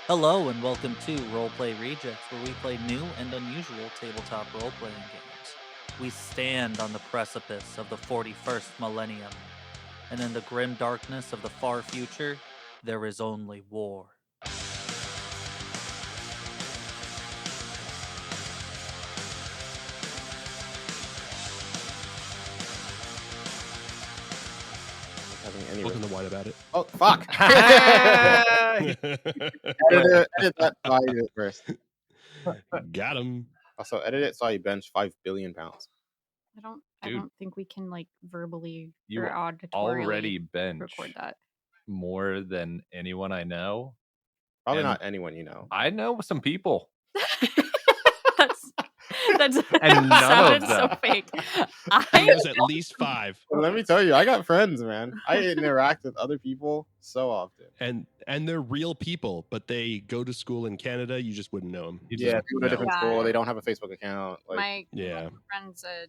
Hello and welcome to Roleplay Rejects, where we play new and unusual tabletop role-playing games. We stand on the precipice of the 41st millennium, and in the grim darkness of the far future, there is only war. Welcome to White About It. Oh, fuck. edit that so I do it first. Got him. Also, edit it so I bench 5 billion pounds. I don't think we can verbally You or auditorily already bench record that. more than anyone I know. Probably And not anyone you know. I know some people. That's And none sounded of so them. fake. He knows at least 5. Well, let me tell you, I got friends, man. I interact with other people so often. And they're real people, but they go to school in Canada. You just wouldn't know them. Yeah, people at a different Yeah. school. They don't have a Facebook account. Like, My Yeah. friend's a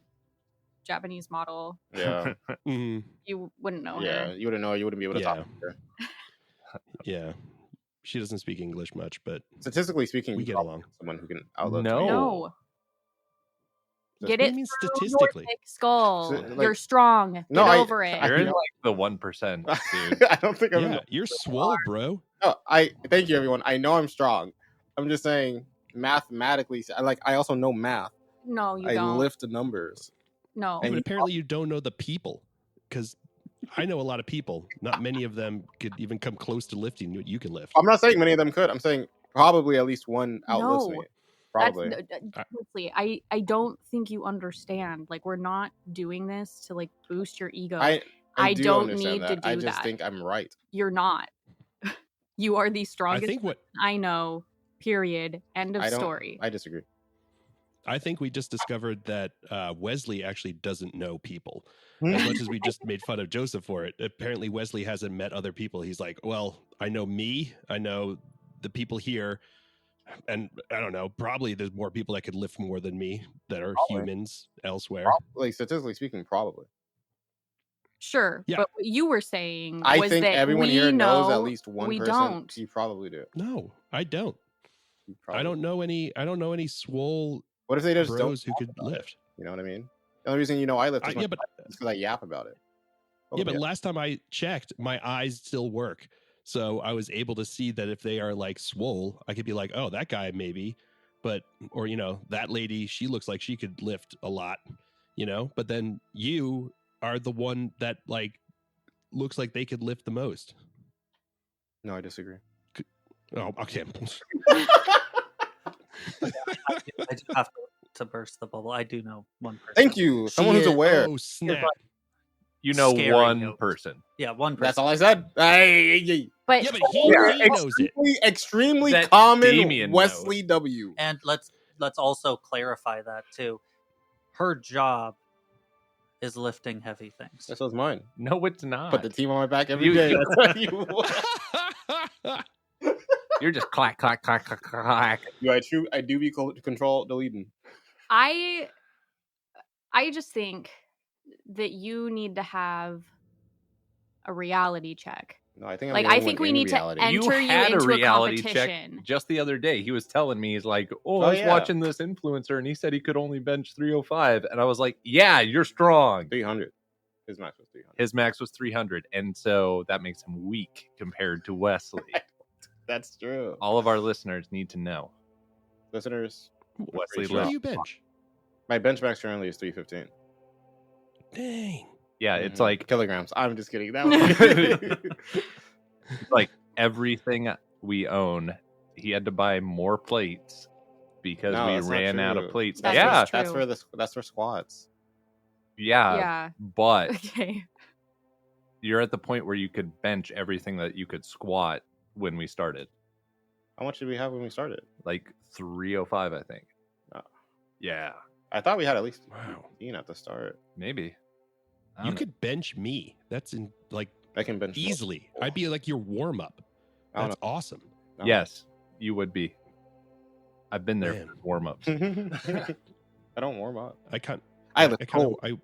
Japanese model. yeah, Mhm. You wouldn't know yeah. her. You wouldn't know. You wouldn't be able to talk Yeah. to her. Yeah. She doesn't speak English much, but Statistically speaking, we you get probably along. have someone who can outlive. No. No. Get What do it you mean through statistically? your thick skull. So, like- You're strong. No, Get I- over it. You're in know. like the 1%, dude. I don't think I'm. Yeah, you're swole, bro. No, thank you, everyone. I know I'm strong. I'm just saying, mathematically, I also know math. No, you I don't. lift the numbers. No. But apparently you don't know the people, because I know a lot of people. Not many of them could even come close to lifting what you can lift. I'm not saying many of them could. I'm saying probably at least one outlifts No. me. Probably. Honestly, I don't think you understand. We're not doing this to boost your ego. I do don't understand need to that. I do just that. think I'm right. You're not. You are the I strongest think what I know. Period. End of I don't- story. I disagree. I think we just discovered that Wesley actually doesn't know people. As much as we just made fun of Joseph for it, apparently Wesley hasn't met other people. He's like, well, I know me, I know the people here, and I don't know, probably there's more people that could lift more than me that are Probably. humans elsewhere. Statistically speaking, probably. Sure. Yeah. But what you were saying I was think that everyone we here knows know at least one we person. don't. You probably do. No, I don't. You I probably don't know any swole What if they just bros don't? who could lift. You know what I mean? The only reason you know I lift is Yeah, but because I yap about it. yeah, but last time I checked, my eyes still work. So I was able to see that if they are swole, I could be like, oh, that guy maybe. But, or, that lady, she looks like she could lift a lot, But then you are the one that looks like they could lift the most. No, I disagree. Oh, okay. I just have to burst the bubble. I do know one person. Thank you. Someone who's aware. Oh, snap. You know Scary one note. person. Yeah, one person. That's all I said. Hey. But Yeah, but he knows it. Extremely That common Damien Wesley W. And let's also clarify that too. Her job is lifting heavy things. That was mine. No, it's not. Put the team on my back every You- day. you- That's what you want. You're just clack, clack, clack, clack, clack. I do be control deleting. I just think that you need to have a reality check. No, I think I'm Like, the I only think one we in need to reality. end- You Enter you had a into a reality check competition. just the other day. He was telling me, he's like, I Oh, was yeah. watching this influencer and he said he could only bench 305. And I was like, yeah, you're strong. 300. His max was 300. His max was 300. And so that makes him weak compared to Wesley. That's true. All of our listeners need to know. Listeners, Wesley What do left. you bench? my bench max currently is 315. Dang. Yeah, it's Mhm. like kilograms. I'm just kidding. That was like everything we own, he had to buy more plates because No, we that's not ran out of true. plates. That's yeah, what's that's true. for that's for squats. Yeah. but Okay. you're at the point where you could bench everything that you could squat when we started. How much did we have when we started? Like 305, I think. Oh. Yeah, I thought we had at least Wow. 15 at the start. maybe. I You don't know. could bench me. That's I can bench easily. I'd be like your warm up. I don't That's awesome. know. Yes, you would be. I've been there Man. for warm ups. I don't warm up. I can't. I I lift kind cold. of.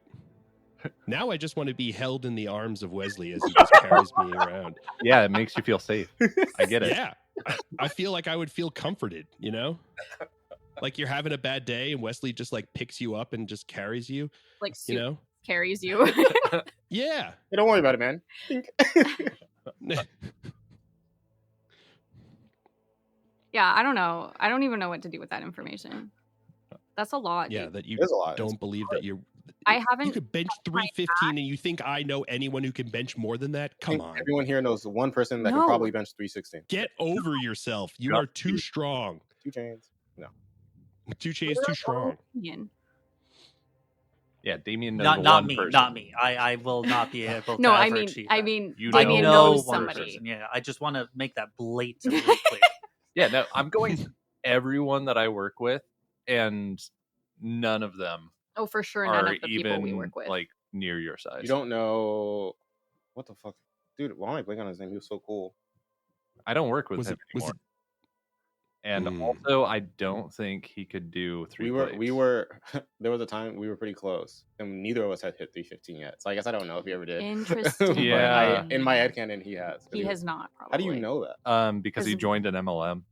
Now I just want to be held in the arms of Wesley as he just carries me around. Yeah, it makes you feel safe. I get it. Yeah, I feel like I would feel comforted, like you're having a bad day and Wesley just like picks you up and just carries you, Like you know? carries you. Yeah. Hey, don't worry about it, man. Yeah, I don't know. I don't even know what to do with that information. That's a lot. Yeah, dude. that you There's a lot. don't believe that you're. I haven't. You could bench 315, and you think I know anyone who can bench more than that? Come on, Everyone here knows one person that can No. probably bench 316. get over yourself. You Got are too strong. 2 chains. No. 2 chains too strong. Opinion. Yeah, Damien knows Not one me, person. not me. I will not be able to No, ever achieve that. You I Damien know knows one somebody. person. Yeah, I just want to make that blatantly clear. Yeah, no, I'm going to everyone that I work with, and none of them Oh, for sure. None are of the people even we work with. like near your size. You don't know. What the fuck? Dude, why am I blanking on his name? He was so cool. I don't work with Was him it- was anymore. And Hmm. also, I don't think he could do 3 We plates. were there was a time we were pretty close, and neither of us had hit 315 yet. So I guess I don't know if he ever did. Interesting. But Yeah. in my headcanon, he has. 'Cause He has not. How Probably. do you know that? Because he Because- joined an MLM.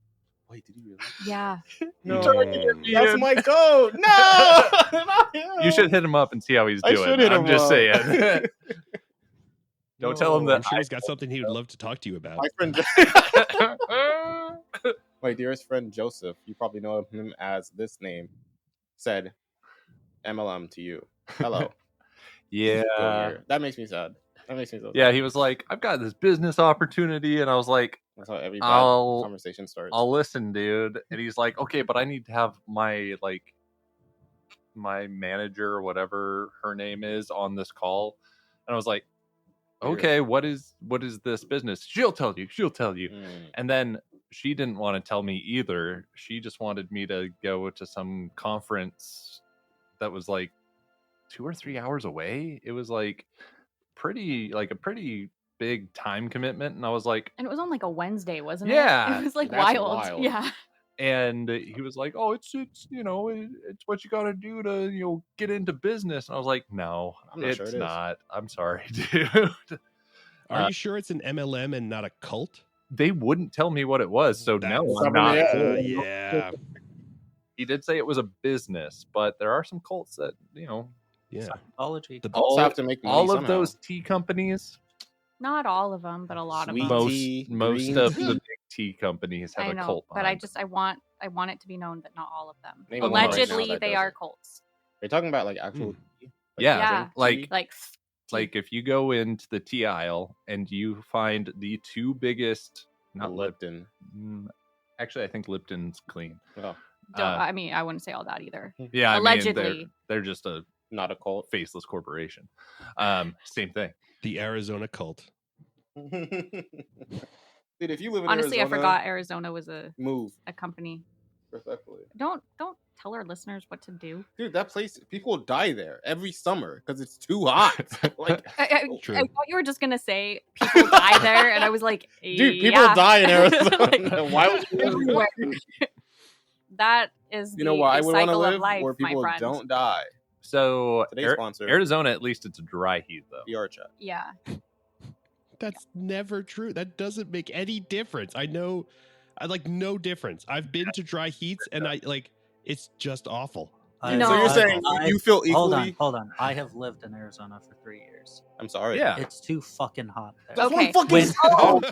Wait, did he really? Yeah. No, Mm. that's my code. No, not him. You should hit him up and see how he's I doing. should hit I'm him just up. saying. Don't tell him I'm that. sure he's got something he would love to talk to you about. My friend, my dearest friend Joseph, you probably know him as this name, said MLM to you. Hello. Yeah. Go here. That makes me sad. That makes me so sad. Yeah, he was like, I've got this business opportunity. And I was like, That's how every bad I'll- conversation starts. I'll listen, dude. And he's like, okay, but I need to have my manager or whatever her name is on this call. And I was like, okay, what is this business? She'll tell you. Mm. And then she didn't want to tell me either. She just wanted me to go to some conference that was like 2 or 3 hours away. It was like a pretty big time commitment. And I was like, And it was on like a Wednesday, wasn't it? Yeah. It was like That's wild. wild. Yeah. and he was like, oh, it's it's what you got to do to get into business. And I was like, no, I'm not it's sure it is. not. I'm sorry, dude. Are you sure it's an MLM and not a cult? They wouldn't tell me what it was, so no, That's I'm not. something- Yeah. He did say it was a business, but there are some cults that Yeah. Psychology. The Cults have to make money all of somehow. those tea companies, Not all of them, but a lot of Sweet them. tea. most green of tea. the big tea companies have I a know, cult. but I behind want it to be known that not all of them. Name one right now Allegedly, that they are doesn't. cults. You're talking about like actual tea? Yeah, Yeah. like Like if you go into the tea aisle and you find the 2 biggest, not not Lipton. actually, I think Lipton's clean. Oh, I mean, I wouldn't say all that either. Yeah, I mean, Allegedly. they're just a not a cult. faceless corporation. Same thing. The Arizona cult. Dude, if you live in Honestly, Arizona, I forgot Arizona was a move company. respectfully. Don't tell our listeners what to do. Dude, that place, people die there every summer because it's too hot. Like, I True. thought you were just gonna say people die there, and I was like, dude, people yeah. die in Arizona. Like, Why would you everywhere. That is You know why I the would want to cycle of live life, where my people friend. don't die? So Today's sponsor, Arizona, at least it's a dry heat though. VR chat. Yeah. That's never true. That doesn't make any difference. I know, I like no difference. I've been to dry heats and I like it's just awful. No. So you're saying you feel equally? Hold on. I have lived in Arizona for 3 years. I'm sorry. Yeah. It's too fucking hot there. That's Okay. one fucking When- song.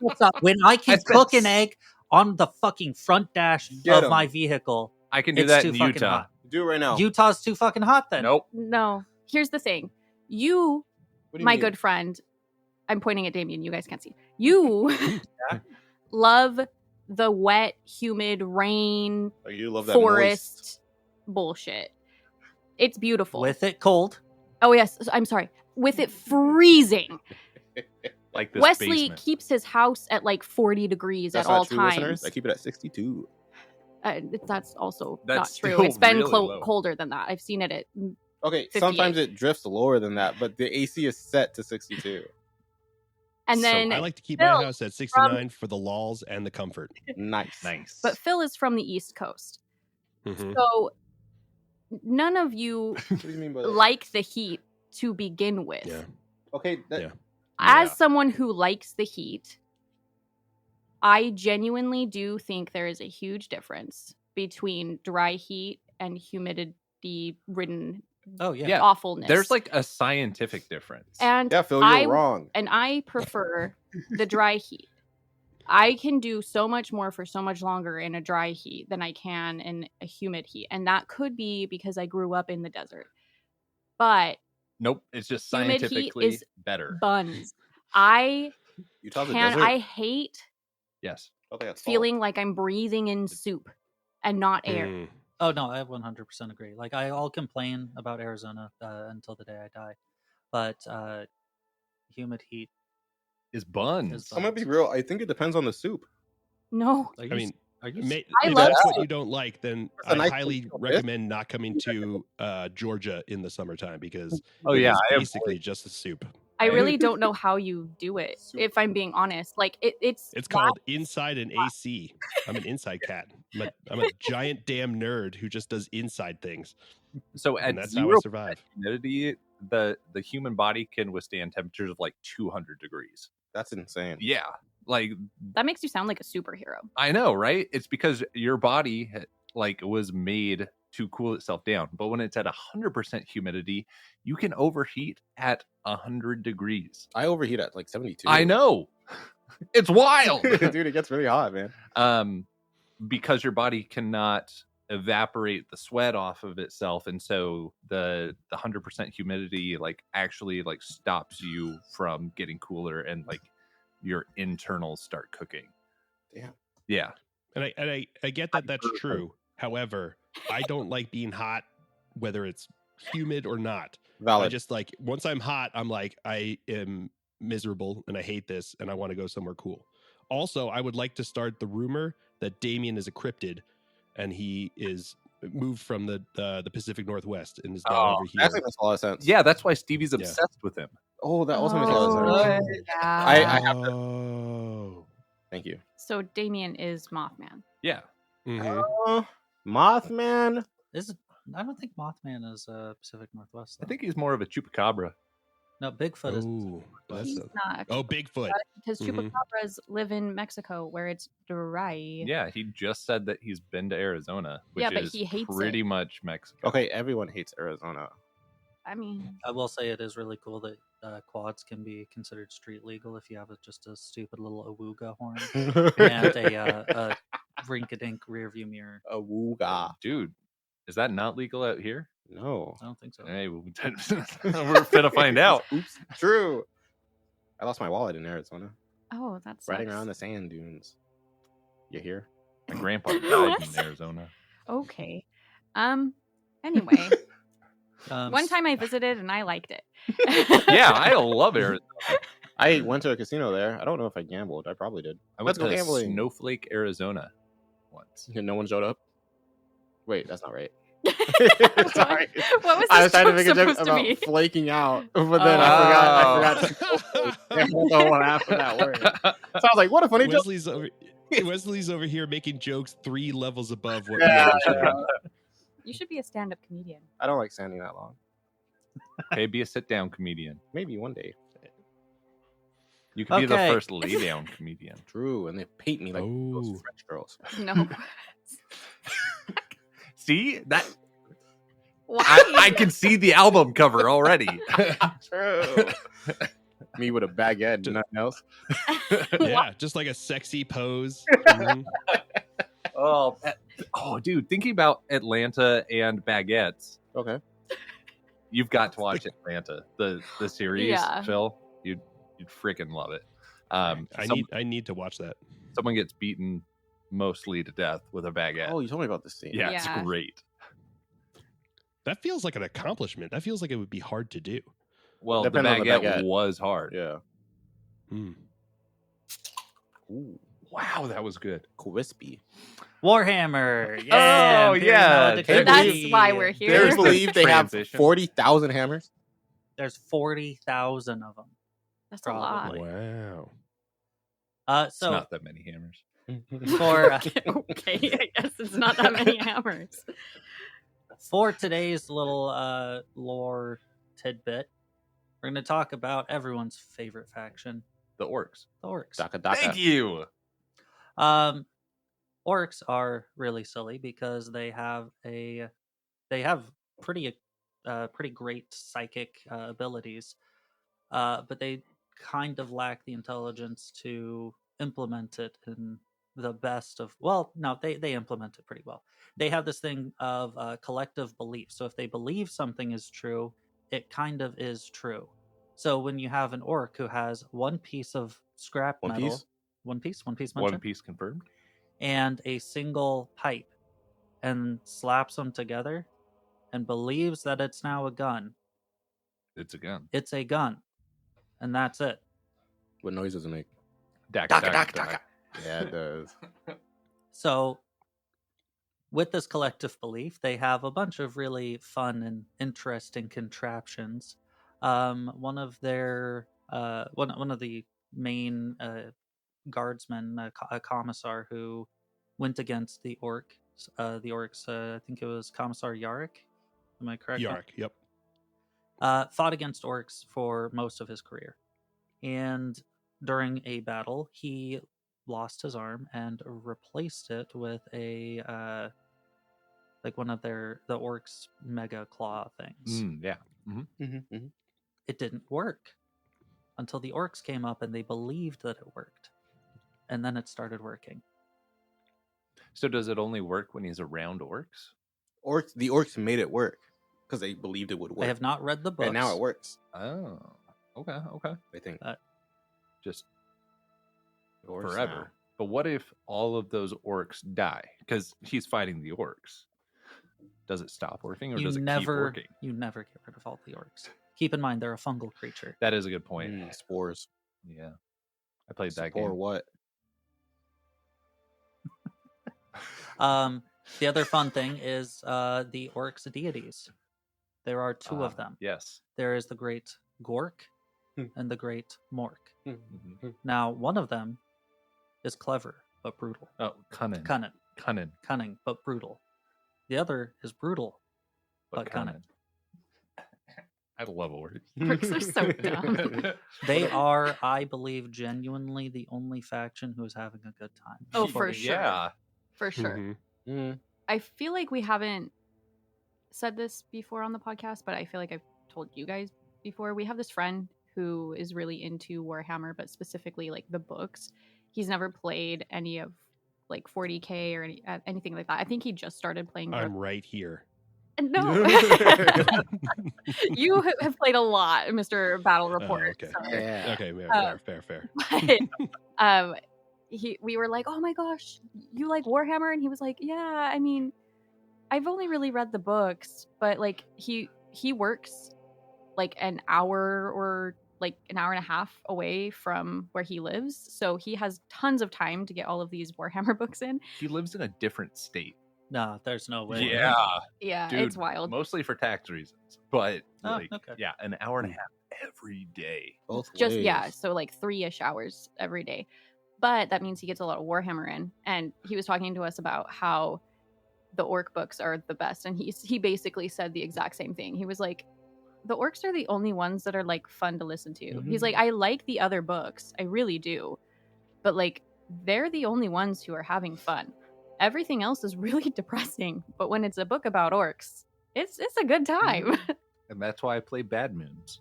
What's up? When I can spent cook an egg on the fucking front dash Get of 'em. my vehicle, I can do it's that too in fucking Utah. hot. Do it right now. Utah's too fucking hot then. Nope. No. Here's the thing. You, What do you my mean? good friend, I'm pointing at Damien. You guys can't see. You love the wet, humid rain, Oh, you love that forest bullshit. It's beautiful. With it cold. Oh yes, I'm sorry. With it freezing. Like this Wesley basement. keeps his house at like 40 degrees That's at all not true, times. listeners. I keep it at 62. That's also That's not true. still It's been really low. colder than that. I've seen it at Okay, 58. sometimes it drifts lower than that, but the AC is set to 62. and then I like to keep Phil my house at 69 for the laws and the comfort. Nice. Nice. but Phil is from the East Coast. Mhm. So none of you What do you mean by that? like the heat to begin with. Yeah. Okay, that, Yeah. As Yeah. someone who likes the heat, I genuinely do think there is a huge difference between dry heat and humidity-ridden Oh yeah. Yeah. awfulness. There's like a scientific difference. and Yeah, Phil, you're wrong. And I prefer the dry heat. I can do so much more for so much longer in a dry heat than I can in a humid heat. And that could be because I grew up in the desert. But Nope, it's just humid heat scientifically is better. buns. I Utah's a can desert. I hate Yes. Oh, they got salt. feeling like I'm breathing in soup and not air. Mm. Oh no, I 100% agree. Like I'll complain about Arizona until the day I die, but humid heat. Is buns. I'm gonna be real. I think it depends on the soup. No. Are you, I mean, are you? I if love that's what soup. you don't like, then It's a I nice highly soup. recommend not coming to Georgia in the summertime because Oh it yeah, is I basically just a soup. I really don't know how you do it, if I'm being honest. Like it's It's called Inside an AC. I'm an inside cat. I'm a giant damn nerd who just does inside things, So at and that's how I 0% survive. humidity, the human body can withstand temperatures of like 200 degrees. That's insane. Yeah, like that makes you sound like a superhero. I know, right? It's because your body like was made to cool itself down. But when it's at 100% humidity, you can overheat at 100 degrees. I overheat at like 72. I know. It's wild. Dude, it gets really hot, man. Because your body cannot evaporate the sweat off of itself, and so the 100% humidity like actually like stops you from getting cooler, and like your internals start cooking. Damn. Yeah. And I get that that's true. However, I don't like being hot, whether it's humid or not. I Valid. just like once I'm hot, I'm like I am miserable and I hate this and I want to go somewhere cool. Also, I would like to start the rumor that Damien is a cryptid and he is moved from the Pacific Northwest and is now over here. Actually makes a lot of sense. Yeah, that's why Stevie's obsessed with him. Oh, that also makes a lot of sense. Yeah. I have to. Oh. Thank you. So Damien is Mothman. Yeah. Mhm. Mothman. I don't think Mothman is Pacific Northwest. I though. think he's more of a chupacabra. No, Bigfoot is. Oh, that's He's not. Bigfoot. Because Mhm. chupacabras live in Mexico where it's dry. Yeah, he just said that he's been to Arizona, which Yeah, but is he hates pretty it. much Mexico. Okay, everyone hates Arizona. I mean, I will say it is really cool that quads can be considered street legal if you have just a stupid little awooga horn and a rink-a-dink rear view mirror. A wooga. Dude, is that not legal out here? No. I don't think so. Hey, we're finna find out. Oops. True. I lost my wallet in Arizona. oh, that's Riding around the sand dunes. You hear? My grandpa died What? in Arizona. Okay. Anyway, Um, one time I visited and I liked it. Yeah, I love Arizona. I went to a casino there. I don't know if I gambled. I probably did. I Let's went go to gambling. Snowflake, Arizona once. And no one showed up. Wait, that's not right. What- Sorry. What was I this was trying to joke make a joke supposed to about be? flaking out, but then I forgot. I don't know what happened that word. So I was like, "What a funny joke!" Wesley's over here making jokes 3 levels above what Yeah. we're doing. You should be a stand-up comedian. I don't like standing that long. Hey, be a sit-down comedian. Maybe one day. You could be the Okay. first lay-down comedian. True, and they paint me like those Oh. French girls. No. See that? Why? I can see the album cover already. True. Me with a baguette and nothing else. Yeah, just like a sexy pose. Mhm. Oh, dude, thinking about Atlanta and baguettes, Okay. you've got to watch Atlanta, the series, Yeah. Phil. You'd freaking love it. I need to watch that. Someone gets beaten mostly to death with a baguette. Oh, you told me about this scene. yeah, Yeah. it's great. That feels like an accomplishment. That feels like it would be hard to do. Well, Depending on the the baguette baguette. was hard. Yeah. Hmm. Ooh, Wow, that was good. crispy. Warhammer. Yeah. Oh, Imperium yeah. Maledictum. Can you That's believe- why we're Can here. you believe they have transition. 40,000 hammers? There's 40,000 of them. That's a lot. Probably. Wow. It's So not that many hammers. for Okay, I guess it's not that many hammers. for today's little lore tidbit, we're going to talk about everyone's favorite faction, The orcs. the orcs. Daka daka. Thank you. Orcs are really silly because they have pretty great psychic abilities, but they kind of lack the intelligence to implement it in the best of. Well, no, they implement it pretty well. They have this thing of collective belief. So if they believe something is true, it kind of is true. So when you have an orc who has one piece of scrap One metal, piece? one piece One mentioned, piece confirmed. and a single pipe, and slaps them together, and believes that it's now a gun, It's a gun. it's a gun, and that's it. What noise does it make? Daka. Yeah, it does. So with this collective belief, they have a bunch of really fun and interesting contraptions. One of their one of the main guardsmen, a commissar who went against the orcs. I think it was Commissar Yarrick. Am I correct? Yark. Yep. Fought against orcs for most of his career, and during a battle, he lost his arm and replaced it with a like one of the orcs' mega claw things. Yeah. It didn't work until the orcs came up and they believed that it worked, and then it started working. So does it only work when he's around orcs? The orcs made it work because they believed it would work. I have not read the books, and now it works. Oh, okay. I think Just Orcs forever. now. But what if all of those orcs die? Because he's fighting the orcs. Does it stop working, or does it keep working? You never get rid of all the orcs. Keep in mind, they're a fungal creature. That is a good point. Spores. Yeah, I played that Or game. what? The other fun thing is the orcs' deities. There are two of them. Yes. There is the great Gork and the great Mork. Mhm. Now, one of them is clever but brutal. Oh, cunning, Cunning but brutal. The other is brutal but cunning. I love words. Orcs are so dumb. They are, I believe, genuinely the only faction who is having a good time. Oh, for sure. Yeah. For sure. Mhm. I feel like we haven't said this before on the podcast, but I feel like I've told you guys before. We have this friend who is really into Warhammer, but specifically like the books. He's never played any of like 40K or anything like that. I think he just started playing. I'm right here. No. You have played a lot, Mr. Battle Report. okay. So. Yeah. Okay, fair. But, we were like, oh my gosh, you like Warhammer? And he was like, yeah, I mean, I've only really read the books, but like he works like an hour or like an hour and a half away from where he lives. So he has tons of time to get all of these Warhammer books in. He lives in a different state. No, there's no way. Yeah, Dude, it's wild. Mostly for tax reasons, but Okay. an hour and a half every day. Both Just ways. yeah, so like 3-ish hours every day. But that means he gets a lot of Warhammer in. And he was talking to us about how the orc books are the best. And he basically said the exact same thing. He was like, the orcs are the only ones that are like fun to listen to. He's like, I like the other books, I really do, but like they're the only ones who are having fun. Everything else is really depressing. But when it's a book about orcs, it's a good time. And that's why I play Bad Moons.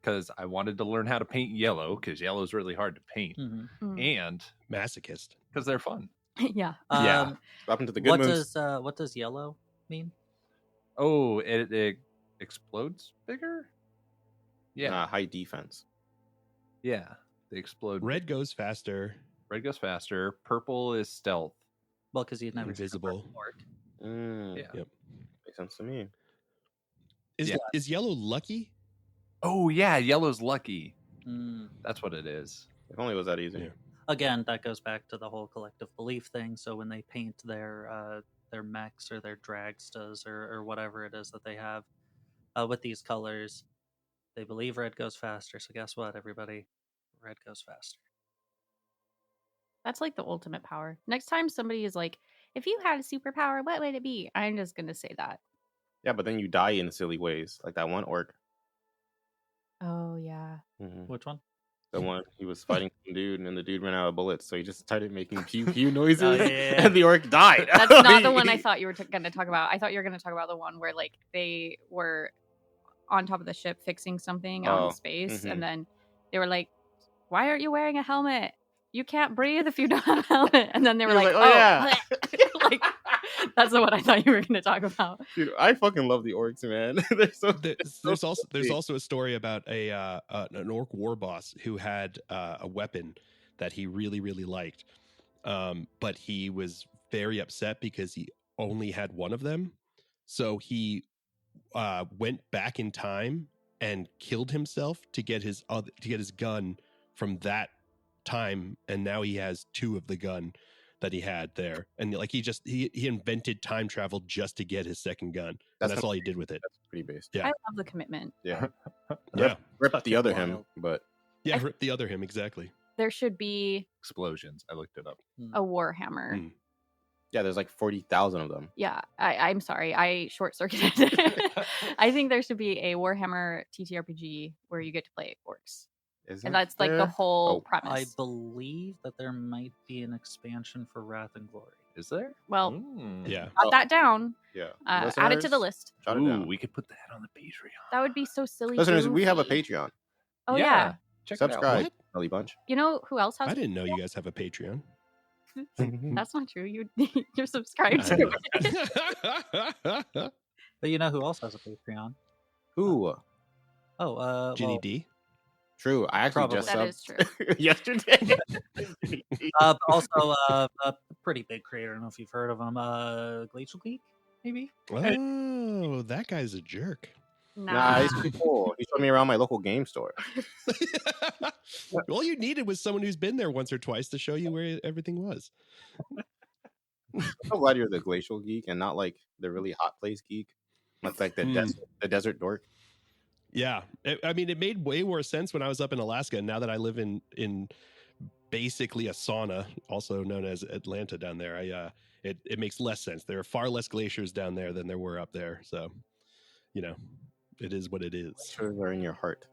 Because I wanted to learn how to paint yellow, because yellow is really hard to paint. Mm-hmm. And Masochist. because they're fun. Yeah. Yeah. What happened to the good moons? What does yellow mean? Oh, it explodes bigger? Yeah. High defense. Yeah. They explode. Red goes faster. Red goes faster. Purple is stealth. Well, because you'd never seen a Invisible. purple orc. Mm, Yeah. Yep. Makes sense to me. Is yellow lucky? Oh, yeah. Yellow's lucky. Mm. That's what it is. If only it was that easy. Yeah. Again, that goes back to the whole collective belief thing. So when they paint their mechs or their dragstas or whatever it is that they have with these colors, they believe red goes faster. So guess what, everybody? Red goes faster. That's like the ultimate power. Next time somebody is like, if you had a superpower, what would it be? I'm just going to say that. Yeah, but then you die in silly ways, like that one orc. Oh, yeah. Mm-hmm. Which one? The one he was fighting some dude, and then the dude ran out of bullets, so he just started making pew pew noises, yeah. and the orc died. That's not the one I thought you were going to talk about. I thought you were going to talk about the one where like they were on top of the ship fixing something out in space, and then they were like, "Why aren't you wearing a helmet? You can't breathe if you don't have a helmet." And then they were like, "Oh yeah." Like, that's the one I thought you were going to talk about. Dude, I fucking love the orcs, man. There's also a story about an orc war boss who had a weapon that he really, really liked, but he was very upset because he only had one of them. So he went back in time and killed himself to get his gun from that time, and now he has two of the gun that he had there, and like he invented time travel just to get his second gun. That's all he did with it. That's pretty basic. Yeah, I love the commitment. Yeah. Yeah. Rip the other him, wild. but Yeah, rip the other him, exactly. There should be Explosions. I looked it up. a Warhammer. Mm. yeah, there's like 40,000 of them. Yeah, I'm sorry, I short-circuited. I think there should be a Warhammer TTRPG where you get to play orcs. Isn't And that's like the there? whole Oh, I premise. believe that there might be an expansion for Wrath and Glory. Is there? Well, Mm. Yeah. got that down. Yeah. Add it to the Listeners, list. jot it Ooh, down. we could put that on the Patreon. That would be so silly. Listeners, we have a goofy. Patreon. Oh yeah. Check it out. Subscribe, What? Melly Bunch. You know who else has? I didn't know you guys have a Patreon. That's not true. You're subscribed to it. But you know who else has a Patreon? Who? Oh, Ginny well, D. True. I actually Probably. just That subbed is true. yesterday. but also a pretty big creator. I don't know if you've heard of him. Glacial Geek, maybe. Oh, that guy's a jerk. Nah, he's pretty cool. He showed me around my local game store. All you needed was someone who's been there once or twice to show you where everything was. I'm so glad you're the glacial geek and not like the really hot place geek. Like the desert dork. Yeah, I mean, it made way more sense when I was up in Alaska. And now that I live in basically a sauna, also known as Atlanta down there, it makes less sense. There are far less glaciers down there than there were up there. So, you know, it is what it is. Glaciers are in your heart.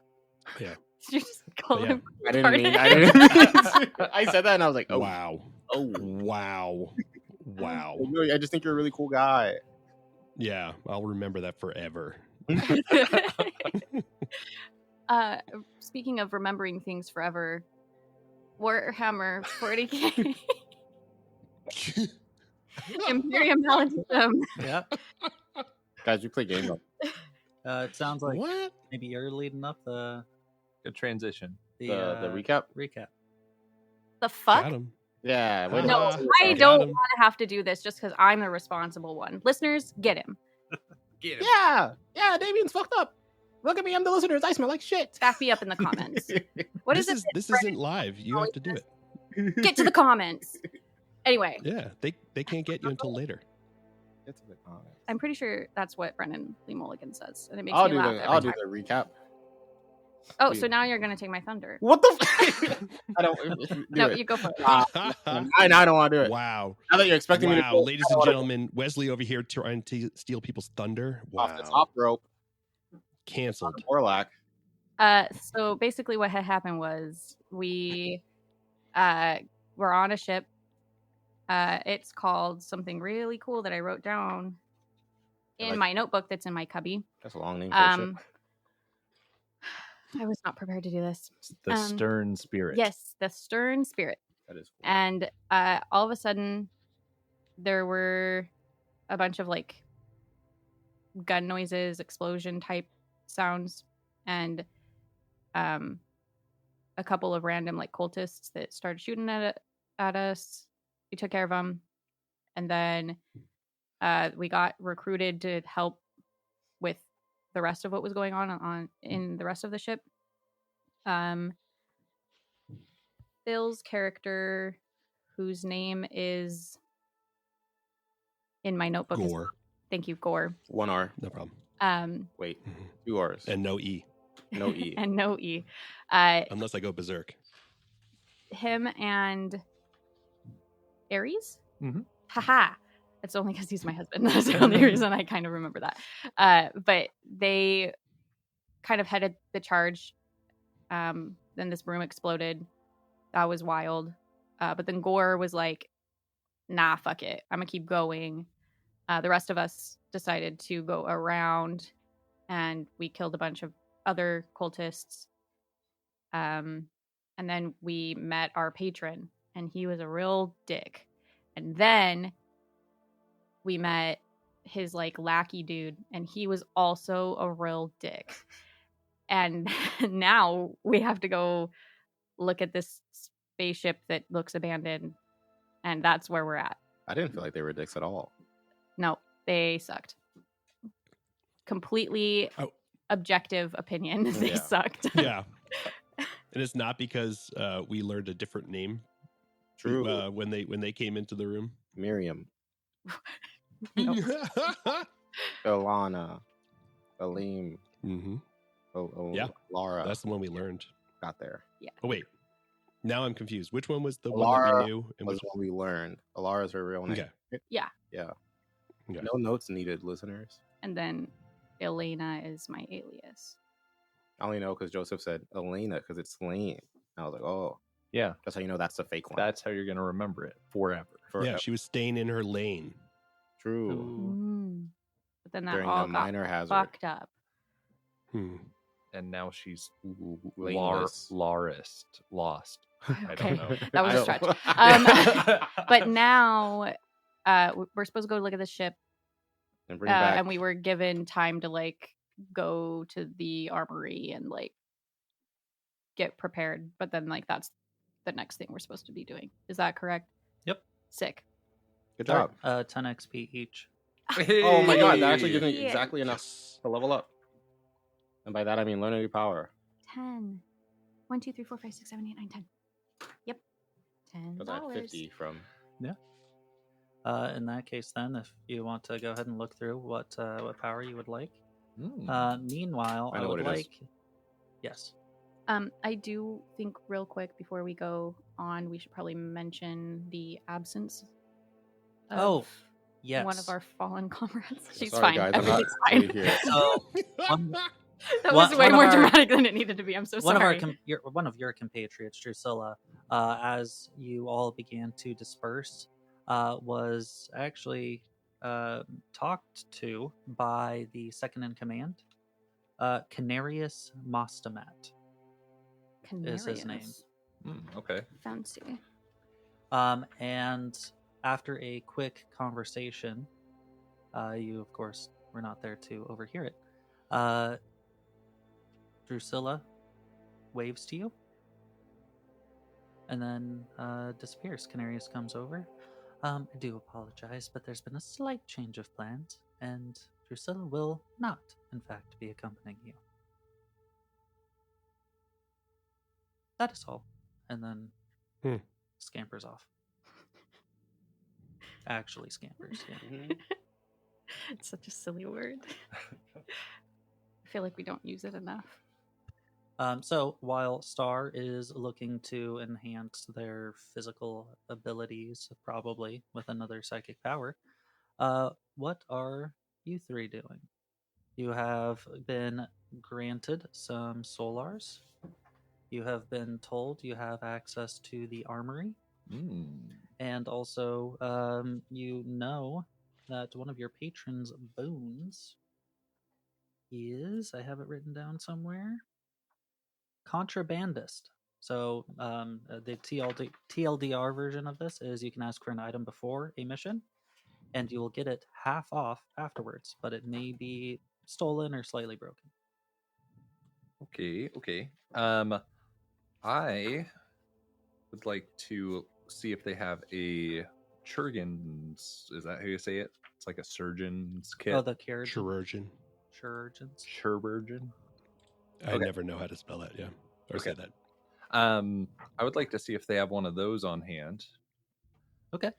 Yeah. You just call Yeah. him. I didn't mean. I said that and I was like, oh Wow. oh Wow. Wow. I just think you're a really cool guy. Yeah, I'll remember that forever. Speaking of remembering things forever, Warhammer 40K Imperium Maledictum. Yeah. Guys, we play games on. It sounds like What? maybe you're leading up the Good transition. The recap. recap. The fuck? Got him. Yeah. No, No, I Got don't him. want to have to do this just because I'm the responsible one. Listeners, get him. Get him. Yeah. Damien's fucked up. Look at me. I'm the listeners. I smell like shit. Back me up in the comments. What is it? This isn't live. You have to do it. Get to the comments. Anyway, Yeah, they can't get you until later. It's a bit honest. I'm pretty sure that's what Brennan Lee Mulligan says, and it makes I'll me do laugh the. every I'll do time. the recap. Oh, so now you're gonna take my thunder. What the? I don't. Do No, it. you go for it. I don't want to do it. Wow. Now that you're expecting me to Wow, go ladies and gentlemen, Wesley over here trying to steal people's thunder. Wow. off the top rope, Canceled. Orlac. So basically, what had happened was we were on a ship. It's called something really cool that I wrote down I in like- my notebook that's in my cubby. That's a long name for a ship. I was not prepared to do this. The stern spirit. Yes, the Stern Spirit. That is cool. And all of a sudden, there were a bunch of like gun noises, explosion type sounds, and a couple of random like cultists that started shooting at us. We took care of them, and then we got recruited to help with the rest of what was going on in the rest of the ship. Phil's character, whose name is in my notebook. Gore. Thank you, Gore. 1 R. No problem. Wait, 2 R's. And no E. No E. And no E. Unless I go berserk. Him and Ares? Mhm. Haha. It's only because he's my husband. That's the only reason I kind of remember that. But they kind of headed the charge Then this room exploded. That was wild. But then Gore was like, nah, fuck it. I'm going to keep going. The rest of us decided to go around, and we killed a bunch of other cultists. And then we met our patron, and he was a real dick. And then we met his like lackey dude, and he was also a real dick. And now we have to go look at this spaceship that looks abandoned, and that's where we're at. I didn't feel like they were dicks at all. No, they sucked. Completely objective opinion. They Yeah. sucked. Yeah. And it's not because we learned a different name. True. When they came into the room. Miriam, Nope. Ilana, Aleem, Mm-hmm. yeah, Laura. That's the one we learned. Got there. Oh wait, now I'm confused. Which one was the Alara one that we knew? And was which what we learned. Alara's her real name. Okay. Yeah. Yeah. Okay. No notes needed, listeners. And then Elena is my alias. I only know because Joseph said Elena because it's Lane. I was like, oh, Yeah, that's how you know that's the fake one. that's how you're gonna remember it forever. Yeah, she was staying in her lane. True. Ooh. But then that During all the got minor hazard. fucked up. And now she's Laneless. lost. I Okay. don't know. That was a stretch. But now we're supposed to go look at the ship, And bring back. and we were given time to like go to the armory and like get prepared. But then like that's the next thing we're supposed to be doing. Is that correct? Yep. Sick. Good job. 10 XP each. Oh my god, that actually gives me Yeah. exactly enough to level up. And by that I mean learn a new power. 10. 1, 2, 3, 4, 5, 6, 7, 8, 9, 10. Yep. Because I had $10. 50 from. In that case, then, if you want to go ahead and look through what power you would like. Meanwhile, I I know would what it is. like. Yes. I do think real quick before we go on, we should probably mention the absence of Yes. one of our fallen comrades. She's Sorry, fine. guys, I'm not Everything's fine. really here. So, one, That was One- way one of more our- dramatic than it needed to be. I'm so one sorry. of one of your compatriots, Drusilla, as you all began to disperse, was actually talked to by the second in command, Canarius Mostamat. is his name. Canarius. Okay. Fancy. And after a quick conversation, you of course were not there to overhear it. Drusilla waves to you and then disappears. Canarius comes over. I do apologize, but there's been a slight change of plans, and Drusilla will not, in fact, be accompanying you. That is all. And then scampers off. Actually scampers, yeah. It's such a silly word. I feel like we don't use it enough. So while Star is looking to enhance their physical abilities, probably with another psychic power, what are you three doing? You have been granted some solars. You have been told you have access to the armory. And also, you know that one of your patrons' boons is, I have it written down somewhere, contrabandist. So the TLDR version of this is you can ask for an item before a mission, and you will get it half off afterwards, but it may be stolen or slightly broken. Okay. I would like to see if they have a Churgan's. Is that how you say it? It's like a surgeon's kit. Oh, the carriage. Chirurgeon. Chirurgeon. I Okay. never know how to spell that. Yeah, or say that. I would like to see if they have one of those on hand. Okay.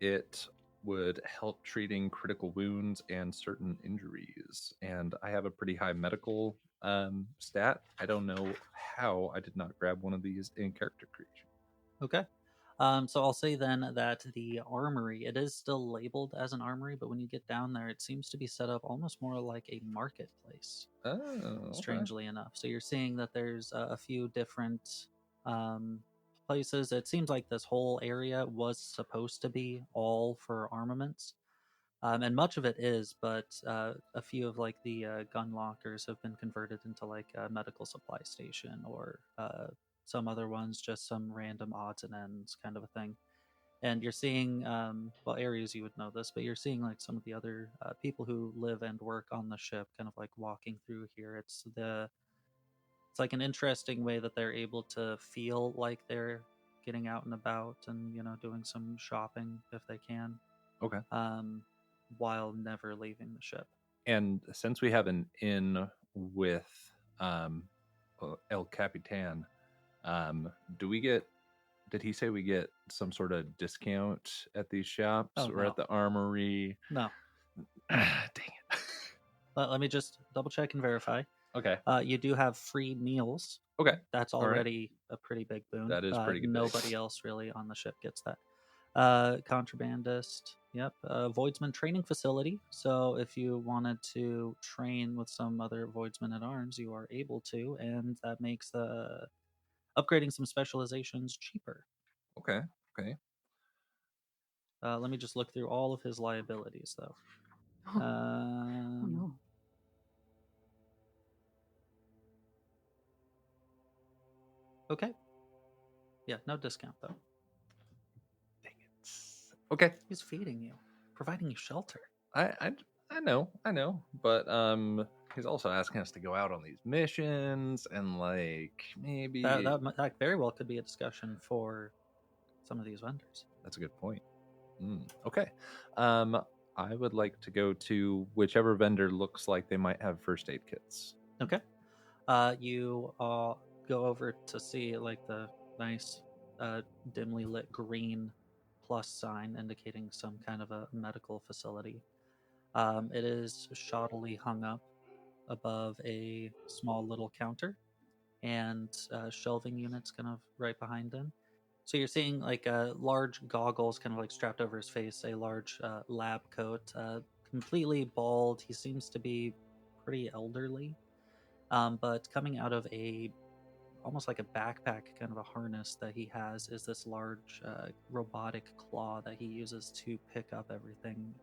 It would help treating critical wounds and certain injuries. And I have a pretty high medical stat. I don't know how I did not grab one of these in character creation. Okay. So I'll say then that the armory, it is still labeled as an armory, but when you get down there, it seems to be set up almost more like a marketplace, Oh, okay. strangely enough. So you're seeing that there's a few different places. It seems like this whole area was supposed to be all for armaments. And much of it is, but a few of like the gun lockers have been converted into like a medical supply station, or some other ones just some random odds and ends kind of a thing. And you're seeing, well, Aries, you would know this, but you're seeing like some of the other people who live and work on the ship, kind of like walking through here. It's like an interesting way that they're able to feel like they're getting out and about, and doing some shopping if they can. Okay. While never leaving the ship. And since we have an inn with El Capitan, did he say we get some sort of discount at these shops or no. at the armory? No. Dang it. Let me just double check and verify. Okay. You do have free meals. Okay. That's already a pretty big boon. That is pretty good. Nobody else really on the ship gets that. Contrabandist. Yep. Voidsman training facility. So if you wanted to train with some other Voidsmen at arms, you are able to, and that makes the upgrading some specializations cheaper. Okay. Let me just look through all of his liabilities, though. Oh no. Okay. Yeah, no discount, though. Dang it. Okay. He's feeding you, providing you shelter. I know, but he's also asking us to go out on these missions, and like maybe that very well could be a discussion for some of these vendors. That's a good point. Okay. I would like to go to whichever vendor looks like they might have first aid kits. Okay. You go over to see like the nice dimly lit green plus sign indicating some kind of a medical facility. It is shoddily hung up above a small little counter, and shelving units kind of right behind him. So you're seeing like large goggles kind of like strapped over his face, a large lab coat, completely bald. He seems to be pretty elderly, but coming out of almost like a backpack kind of a harness that he has is this large robotic claw that he uses to pick up everything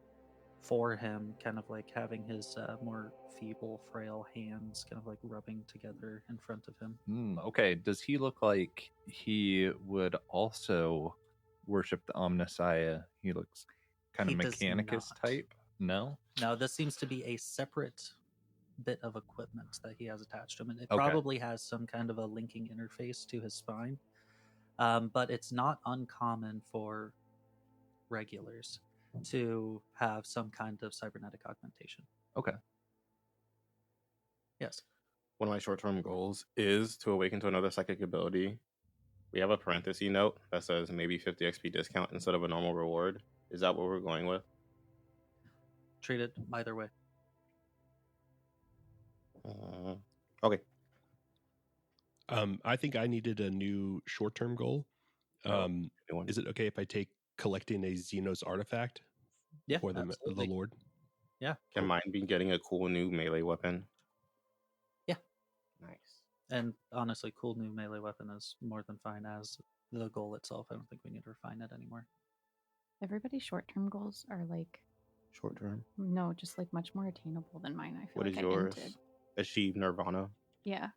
for him, kind of like having his more feeble, frail hands kind of like rubbing together in front of him. Okay. Does he look like he would also worship the Omnissiah? He looks kind of Mechanicus type. No, this seems to be a separate bit of equipment that he has attached to him, and it probably has some kind of a linking interface to his spine, but it's not uncommon for regulars to have some kind of cybernetic augmentation. Okay. Yes. One of my short-term goals is to awaken to another psychic ability. We have a parenthesis note that says maybe 50 XP discount instead of a normal reward. Is that what we're going with? Treat it either way. Okay. I think I needed a new short-term goal. Is it okay if I take collecting a Xenos artifact for the Lord? Yeah. Can mine be getting a cool new melee weapon? Yeah. Nice. And honestly, cool new melee weapon is more than fine as the goal itself. I don't think we need to refine it anymore. Everybody's short-term goals are like short-term. No, just like much more attainable than mine. I feel what like is yours? Achieve Nirvana. Yeah.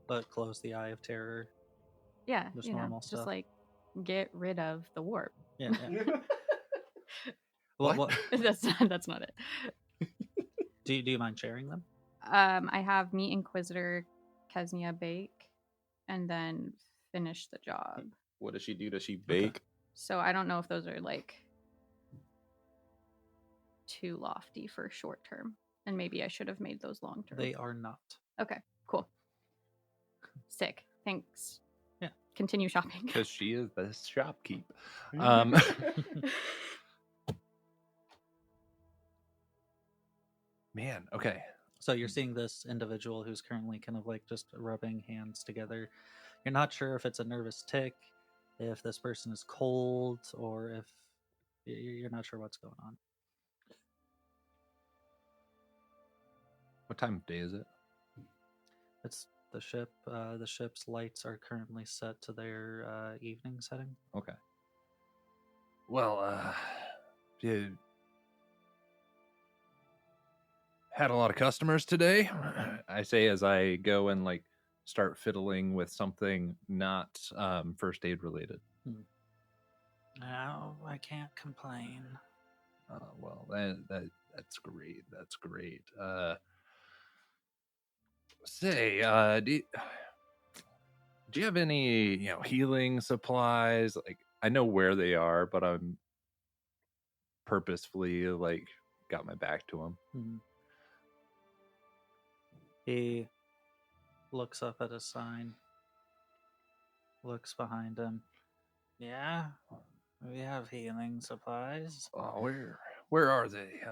But close the eye of terror. Yeah, just normal stuff. Just like get rid of the warp. Yeah. What? That's not it. Do you mind sharing them? I have meet Inquisitor Kesnia bake, and then finish the job. What does she do? Does she bake? Okay. So I don't know if those are like too lofty for short term, and maybe I should have made those long term. They are not. Okay, cool. Sick. Thanks. Yeah. Continue shopping. Because she is the shopkeep. Man, okay. So you're seeing this individual who's currently kind of like just rubbing hands together. You're not sure if it's a nervous tick, if this person is cold, or if you're not sure what's going on. What time of day is it? It's the ship. The ship's lights are currently set to their evening setting. Okay. Well, you had a lot of customers today, I say as I go and like start fiddling with something not first aid related. No, I can't complain. Well, that's great. That's great. Say, do you have any, healing supplies? Like, I know where they are, but I'm purposefully like got my back to them. Hmm. He looks up at a sign, looks behind him. Yeah, we have healing supplies. Oh, where are they?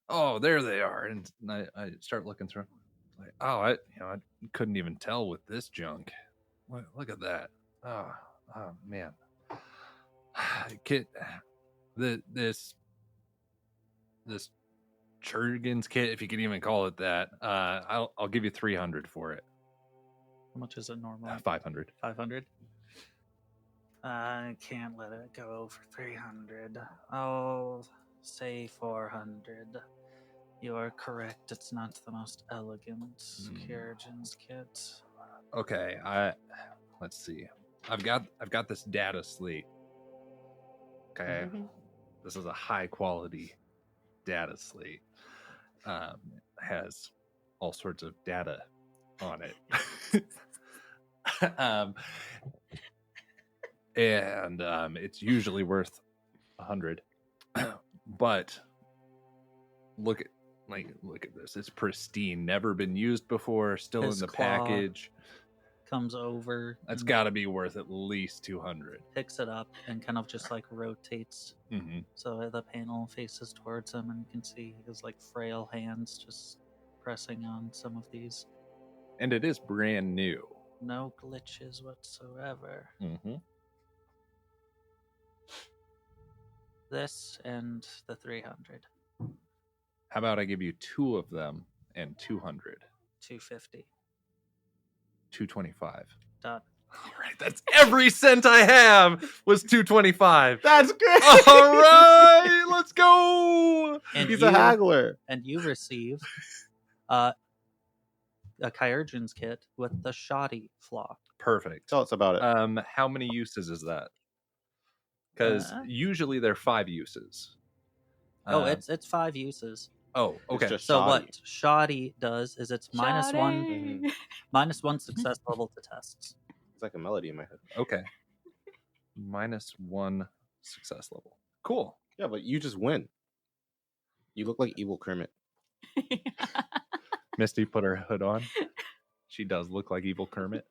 Oh, there they are. And I start looking through. Like, oh, I couldn't even tell with this junk. Look at that. Oh man. Kit, this Churgan's kit, if you can even call it that. I'll give you 300 for it. How much is it normally? 500. 500? I can't let it go for 300. I'll say 400. You are correct. It's not the most elegant Keragin's kit. Okay, let's see. I've got this data slate. Okay, this is a high quality data slate. Has all sorts of data on it. And it's usually worth 100. But look at this. It's pristine, never been used before, still His in the claw package. Comes over. That's got to be worth at least 200. Picks it up and kind of just like rotates. Mm-hmm. So the panel faces towards him, and you can see his like frail hands just pressing on some of these. And it is brand new. No glitches whatsoever. Mm-hmm. This and the 300. How about I give you 2 of them and 200? 250. 225. Done. All right, that's every cent I have was 225. That's great. All right, let's go. And He's a haggler. And you receive a Keragin's kit with the shoddy flaw. Perfect. Tell us about it. How many uses is that? Because usually they're 5 uses. It's 5 uses. Oh, okay. It's just So shoddy. what shoddy does is it's minus one Shoddy. minus 1 success level to tests. It's like a melody in my head. Okay. Minus 1 success level. Cool. Yeah, but you just win. You look like evil Kermit. Misty put her hood on. She does look like evil Kermit.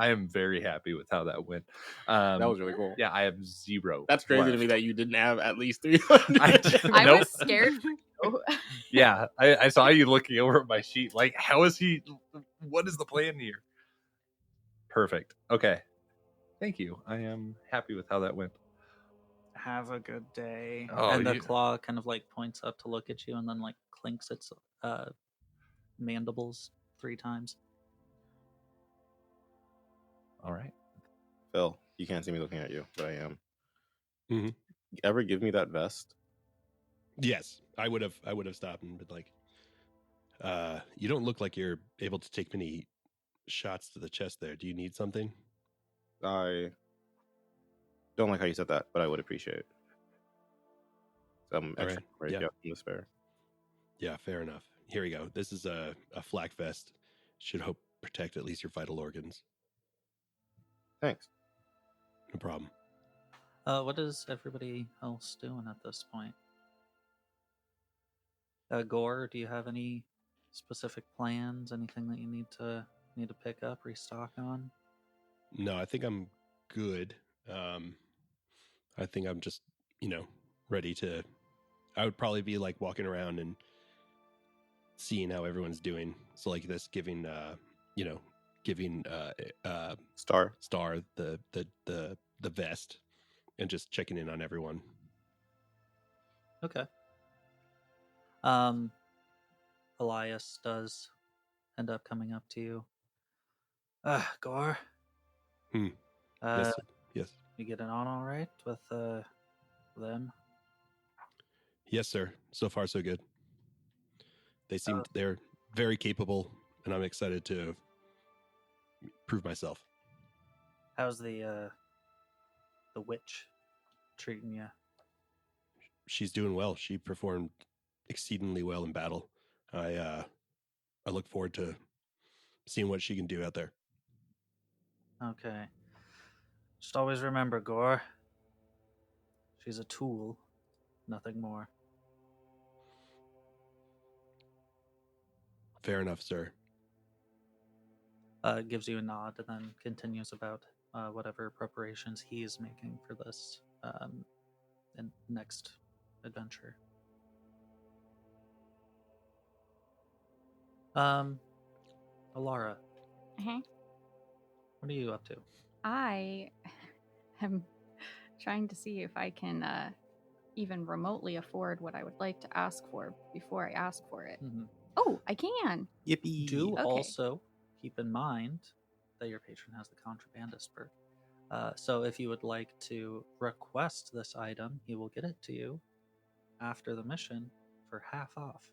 I am very happy with how that went. That was really cool. Yeah, I have 0. That's crazy to left. me that you didn't have at least 300. I Nope. was scared. Yeah, I saw you looking over at my sheet. Like, how is he? What is the plan here? Perfect. Okay. Thank you. I am happy with how that went. Have a good day. Oh, and the claw kind of like points up to look at you and then like clinks its mandibles 3 times. All right. Phil, you can't see me looking at you, but I am. Mhm. Ever give me that vest? Yes, I would have stopped and been like, you don't look like you're able to take many shots to the chest there. Do you need something? I don't like how you said that, but I would appreciate it. Some All extra right. right Yeah. from the spare. Yeah, fair enough. Here we go. This is a flak vest. Should hope protect at least your vital organs. Thanks. No problem. What is everybody else doing at this point? Gore, do you have any specific plans? Anything that you need to pick up, restock on? No, I think I'm good. I think I'm just, ready to. I would probably be like walking around and seeing how everyone's doing. So like this, giving Star. the vest and just checking in on everyone. Okay. Elias does end up coming up to you. Gore. Yes, yes, You getting on all right with them? yes, sir. So far, so good. They're very capable, and I'm excited to prove myself. How's the witch treating you? She's doing well. She performed exceedingly well in battle. I look forward to seeing what she can do out there. Okay. Just always remember, Gore. She's a tool, nothing more. Fair enough, sir. Gives you a nod and then continues about whatever preparations he is making for this next adventure. Alara, Uh-huh. what are you up to? I am trying to see if I can even remotely afford what I would like to ask for before I ask for it. Mm-hmm. Oh, I can. Yippee! Do Okay. also keep in mind that your patron has the contrabandist perk. So if you would like to request this item, he will get it to you after the mission for half off.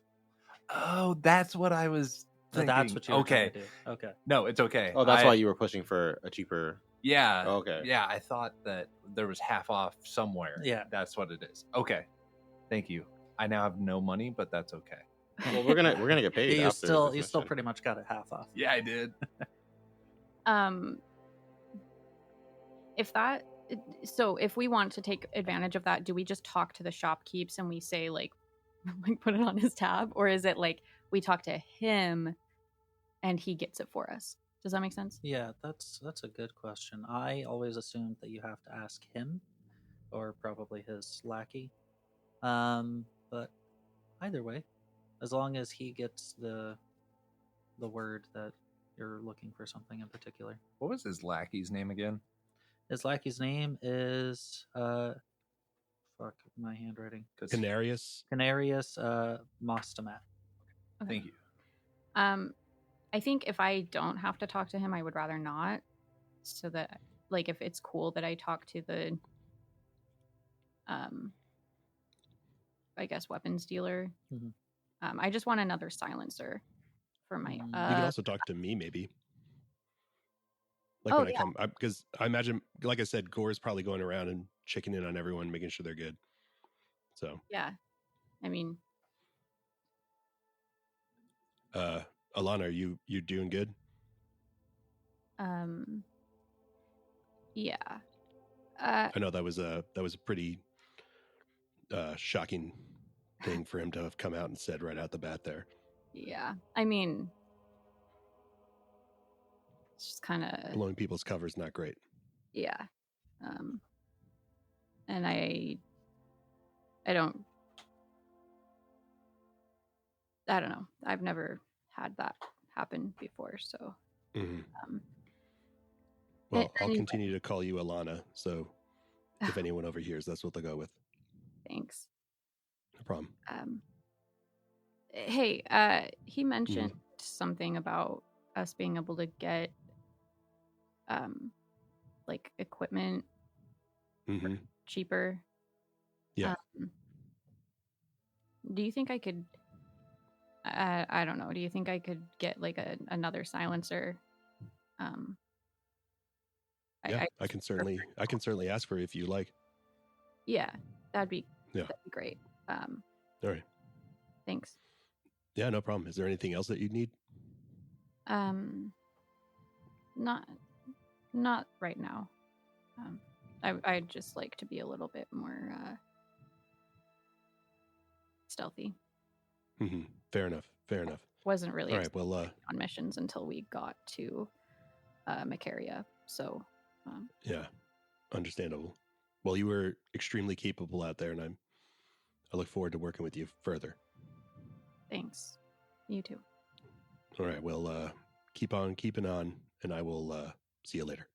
Oh, that's what I was So thinking. that's what you were okay. trying to do. Okay. No, it's okay. Oh, that's why you were pushing for a cheaper. Yeah. Okay. Yeah, I thought that there was half off somewhere. Yeah. That's what it is. Okay. Thank you. I now have no money, but that's okay. Well, we're gonna get paid. you after still this mission. pretty much got it half off. Yeah, I did. If we want to take advantage of that, do we just talk to the shopkeepers and we say like put it on his tab, or is it like we talk to him and he gets it for us? Does that make sense? Yeah, that's a good question. I always assumed that you have to ask him or probably his lackey. But either way, as long as he gets the word that you're looking for something in particular. What was his lackey's name again? His lackey's name is fuck my handwriting. Canarius. Mostamat. Okay. Thank you. I think if I don't have to talk to him, I would rather not. So that, like, if it's cool that I talk to the, I guess, weapons dealer. Mhm. I just want another silencer for my. You can also talk to me, maybe. Like Oh, when I yeah. come, because I imagine, like I said, Gore's probably going around and checking in on everyone, making sure they're good. So, Yeah, I mean, Alana, are you doing good? yeah. I know that was a pretty shocking thing for him to have come out and said right out the bat there. Yeah, I mean, it's just kind of Blowing people's cover is not great. yeah. And I don't know. I've never had that happen before, so. Mm-hmm. Well, I'll continue to call you Alana, so if anyone overhears, that's what they'll go with. Thanks. No problem. Hey, he mentioned something about us being able to get, like equipment cheaper. Yeah. Do you think I could? I don't know. Do you think I could get like another silencer? Yeah, I can certainly ask for it if you like. Yeah, that'd be great. All right. Thanks. Yeah, no problem. Is there anything else that you'd need? Not right now. I'd just like to be a little bit more stealthy. Mm-hmm. Fair enough. Wasn't really all right. Well, on missions until we got to Macaria. So yeah, understandable. Well, you were extremely capable out there, and I look forward to working with you further. Thanks. You too. All right, well, keep on keeping on, and I will see you later.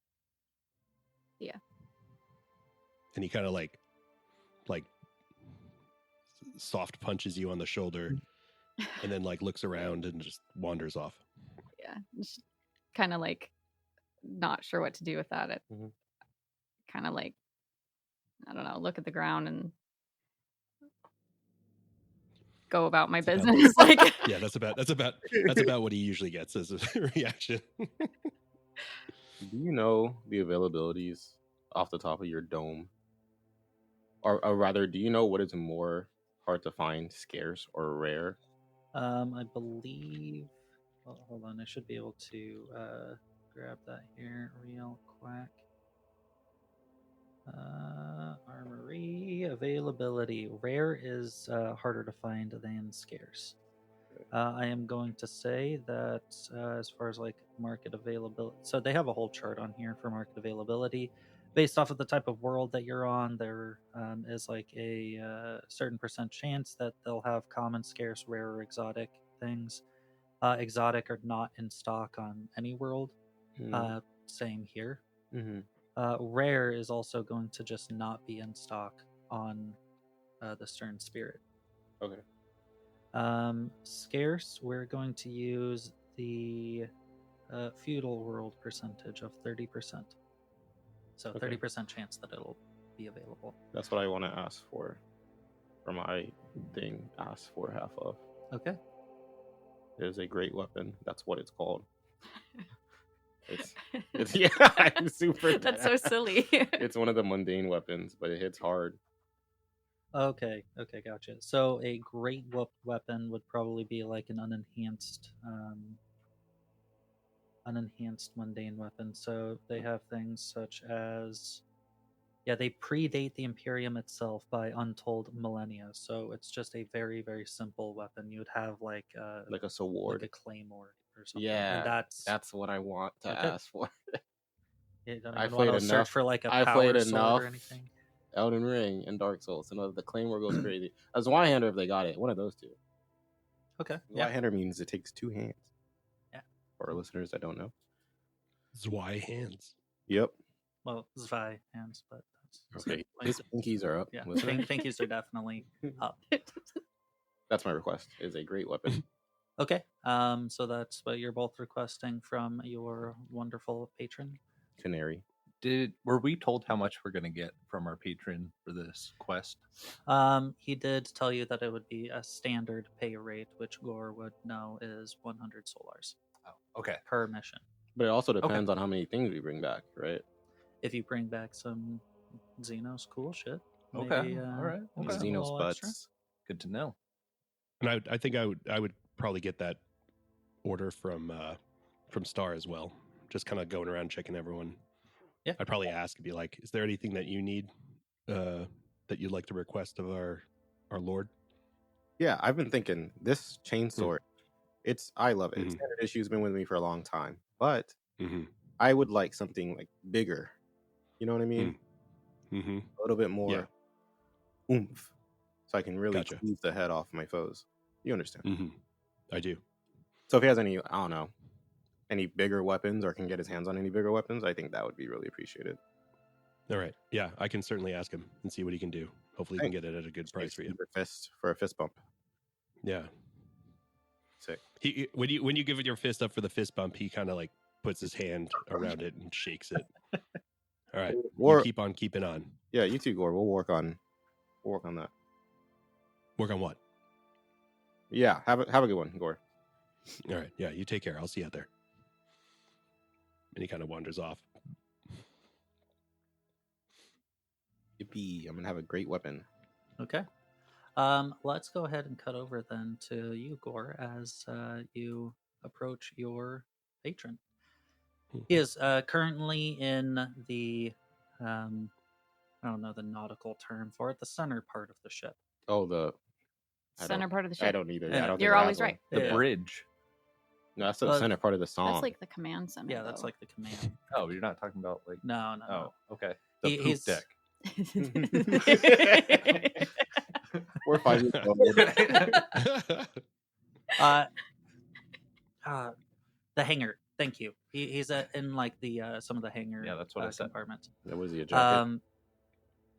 Yeah. And he kind of like soft punches you on the shoulder, and then like looks around and just wanders off. Yeah. Just kind of like not sure what to do with that. It kind of like, I don't know, look at the ground and go about my That's business. Like, Yeah, that's about what he usually gets as a reaction. Do you know the availabilities off the top of your dome? Or rather, do you know what is more hard to find, scarce or rare? I believe. Well, hold on. I should be able to grab that here real quick. Armory availability. Rare is harder to find than scarce. I am going to say that as far as like market availability, so they have a whole chart on here for market availability. Based off of the type of world that you're on, there is like a certain percent chance that they'll have common, scarce, rare, or exotic things. Exotic are not in stock on any world. Same here. Rare is also going to just not be in stock on the Stern Spirit. Okay. Scarce, we're going to use the feudal world percentage of 30%. So Okay. 30% chance that it'll be available. That's what I want to ask for my thing. Ask for half of. Okay. It is a great weapon. That's what it's called. It's yeah, I'm super. that's so silly. It's one of the mundane weapons, but it hits hard. Okay, gotcha. So a great weapon would probably be like an unenhanced mundane weapon. So they have things such as, they predate the Imperium itself by untold millennia. So it's just a very, very simple weapon. You would have like a sword, like a claymore or something. Yeah, and that's what I want to ask for. You don't I even want to played search enough. for like a I power played sword enough or anything. Elden Ring and Dark Souls, and the claymore goes crazy. A Zweihander, if they got it, one of those two. Okay. Yeah. Zweihander means it takes two hands. Yeah. For our listeners that don't know. Zwei hands. Yep. Well, Zwei hands, but that's okay. His pinkies are up. Yeah, pinkies are definitely up. That's my request. Is a great weapon. Okay. So that's what you're both requesting from your wonderful patron. Canary. Were we told how much we're going to get from our patron for this quest? He did tell you that it would be a standard pay rate, which Gore would know is 100 solars. Oh, okay. Per mission. But it also depends on how many things we bring back, right? If you bring back some Xenos cool shit. Okay. Maybe, all right. Okay. Xenos butts. Good to know. And I think I would probably get that order from Star as well. Just kind of going around checking everyone. Yeah. I'd probably ask and be like, is there anything that you need that you'd like to request of our Lord? Yeah, I've been thinking this chainsword. I love it. Mm-hmm. Standard issue's been with me for a long time, but I would like something like bigger. You know what I mean? Mm-hmm. A little bit more oomph, so I can really cleave the head off my foes. You understand? Mm-hmm. I do. So if he has any, I don't know, any bigger weapons or can get his hands on any bigger weapons, I think that would be really appreciated. All right. Yeah, I can certainly ask him and see what he can do. Hopefully he can get it at a good price for you. For a fist bump. Yeah. Sick. He when you give it your fist up for the fist bump, he kind of like puts his hand around it and shakes it. All right. You keep on keeping on. Yeah, you too, Gore. We'll work on that. Work on what? Yeah, have a good one, Gore. All right. Yeah, you take care. I'll see you out there. And he kind of wanders off. Yippee! I'm gonna have a great weapon. Okay. Let's go ahead and cut over then to you, Gore, as you approach your patron. He is currently in the, I don't know the nautical term for it, the center part of the ship. Oh, the center part of the ship. I don't either. Yeah. I don't You're always right. The bridge. No, that's the center part of the song. That's like the command center. Yeah, that's like the command. Oh, you're not talking about like... No. Oh, okay. The poop He's... deck. We're 5 years old. The hangar. Thank you. He's in like the some of the hangar. Yeah, that's what I said. Compartments. That was the jacket.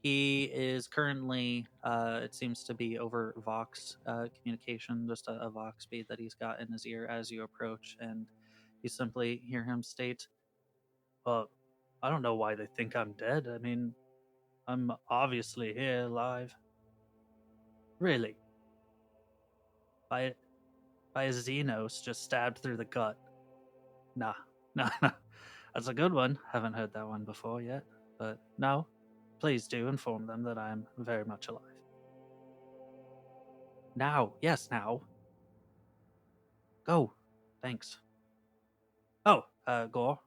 He is currently, it seems to be over Vox communication, just a Vox feed that he's got in his ear as you approach, and you simply hear him state, "I don't know why they think I'm dead. I mean, I'm obviously here alive. Really? By a Xenos just stabbed through the gut. Nah, nah. That's a good one. Haven't heard that one before yet, but no. Please do inform them that I'm very much alive. Now. Yes, now. Go. Thanks. Oh, Gore.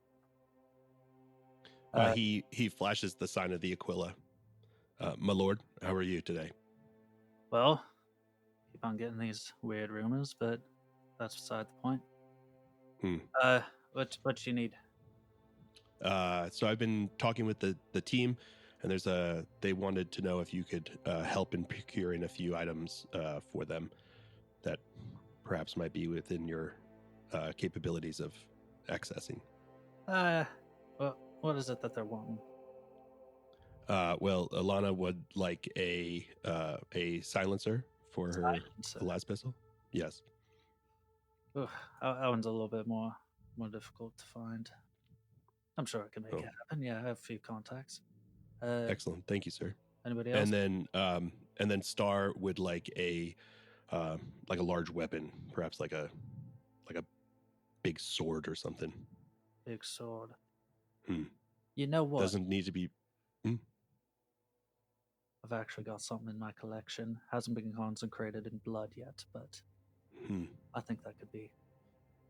He flashes the sign of the Aquila. My lord, how are you today? Well, keep on getting these weird rumors, but that's beside the point. What you need? So I've been talking with the team, and they wanted to know if you could help in procuring a few items for them that perhaps might be within your capabilities of accessing. What is it that they're wanting? Well, Alana would like a silencer for her last pistol. Yes. Oof, that one's a little bit more difficult to find. I'm sure I can make it happen. Yeah, I have a few contacts. Excellent, thank you, sir. Anybody else? And then Star would like a large weapon, perhaps like a big sword or something. Big sword. You know what? Doesn't need to be. I've actually got something in my collection. Hasn't been consecrated in blood yet, but I think that could be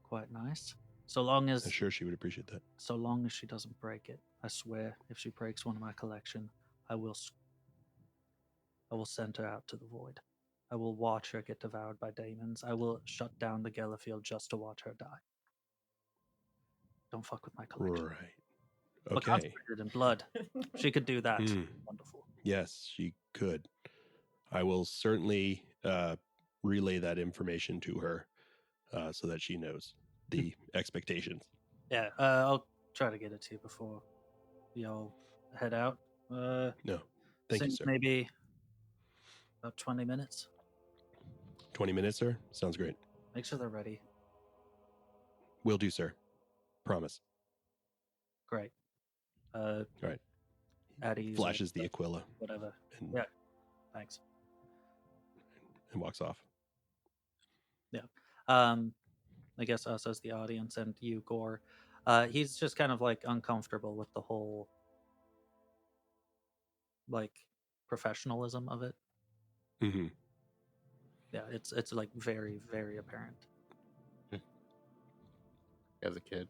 quite nice. So long as I'm sure she would appreciate that. So long as she doesn't break it. I swear, if she breaks one of my collection, I will send her out to the void. I will watch her get devoured by demons. I will shut down the Gellerfield just to watch her die. Don't fuck with my collection. Right. But Okay. consecrated in blood. She could do that. Wonderful. Yes, she could. I will certainly relay that information to her so that she knows the expectations. Yeah, I'll try to get it to you before y'all head out. No, thank you, sir. Maybe about 20 minutes. 20 minutes, sir? Sounds great. Make sure they're ready. Will do, sir. Promise. Great. All right. Addie's flashes the Aquila. Whatever. And, Yeah. Thanks. And walks off. Yeah. I guess us as the audience and you, Gore. He's just kind of like uncomfortable with the whole like professionalism of it. Mm-hmm. Yeah, it's like very, very apparent. As a kid.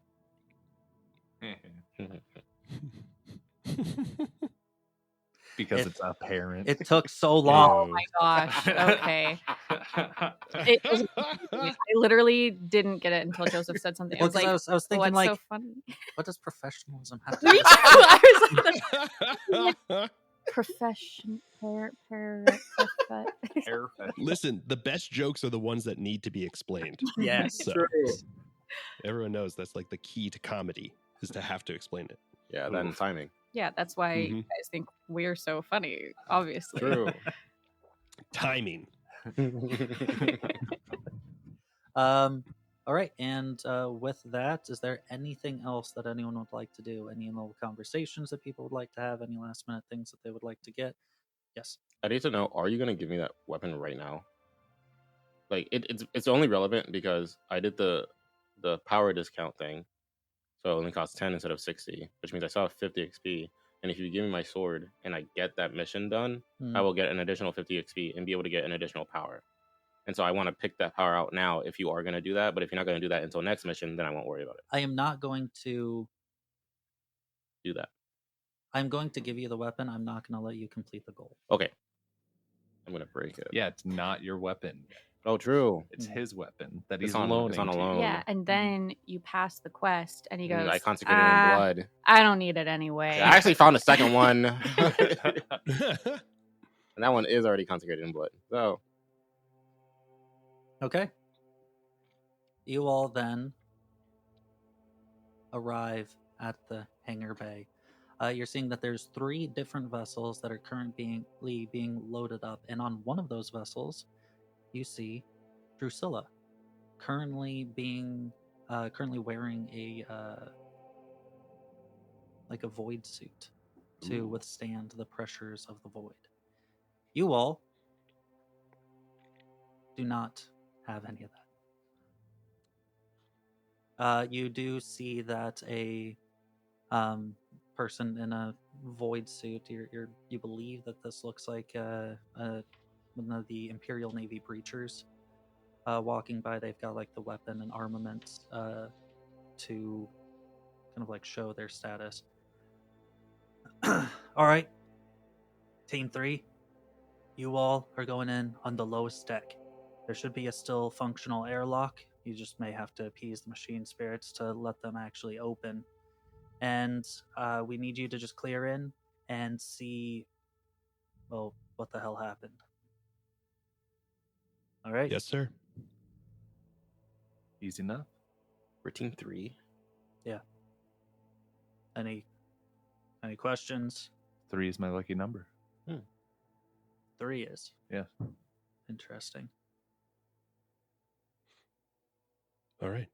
Because it's apparent. It took so long. Oh my gosh. Okay. I literally didn't get it until Joseph said something. Well, I was like, I was thinking, what's like, so funny? what does professionalism have to Me do? too. I was like, profession. Listen, the best jokes are the ones that need to be explained. Yes. So, everyone knows that's like the key to comedy is to have to explain it. Yeah, that and timing. Yeah, that's why you guys think we're so funny, obviously. True. Timing. All right, and with that, is there anything else that anyone would like to do? Any little conversations that people would like to have? Any last minute things that they would like to get? Yes. I need to know, are you going to give me that weapon right now? Like, it's only relevant because I did the power discount thing. So it only costs 10 instead of 60, which means I still have 50 XP. And if you give me my sword and I get that mission done, I will get an additional 50 XP and be able to get an additional power. And so I want to pick that power out now if you are going to do that. But if you're not going to do that until next mission, then I won't worry about it. I am not going to do that. I'm going to give you the weapon. I'm not going to let you complete the goal. Okay. I'm going to break it. Yeah, it's not your weapon. Oh, true. It's his weapon that he's loaning. It's on a loan. Yeah, and then you pass the quest, and he goes, I consecrated in blood. I don't need it anyway. I actually found a second one. And that one is already consecrated in blood. So. Okay. You all then arrive at the hangar bay. You're seeing that there's 3 different vessels that are currently being loaded up, and on one of those vessels, you see Drusilla currently wearing a like a void suit to Ooh. withstand the pressures of the void. You all do not have any of that. You do see that a person in a void suit. You believe that this looks like one of the Imperial Navy breachers walking by. They've got like the weapon and armament to kind of like show their status. All right, Team 3, you all are going in on the lowest deck. There should be a still functional airlock. You just may have to appease the machine spirits to let them actually open. And we need you to just clear in and see, well, what the hell happened. All right? Yes, sir. Easy enough. We're Team 3. Any questions? 3 is my lucky number. 3 is. Yeah. Interesting. All right.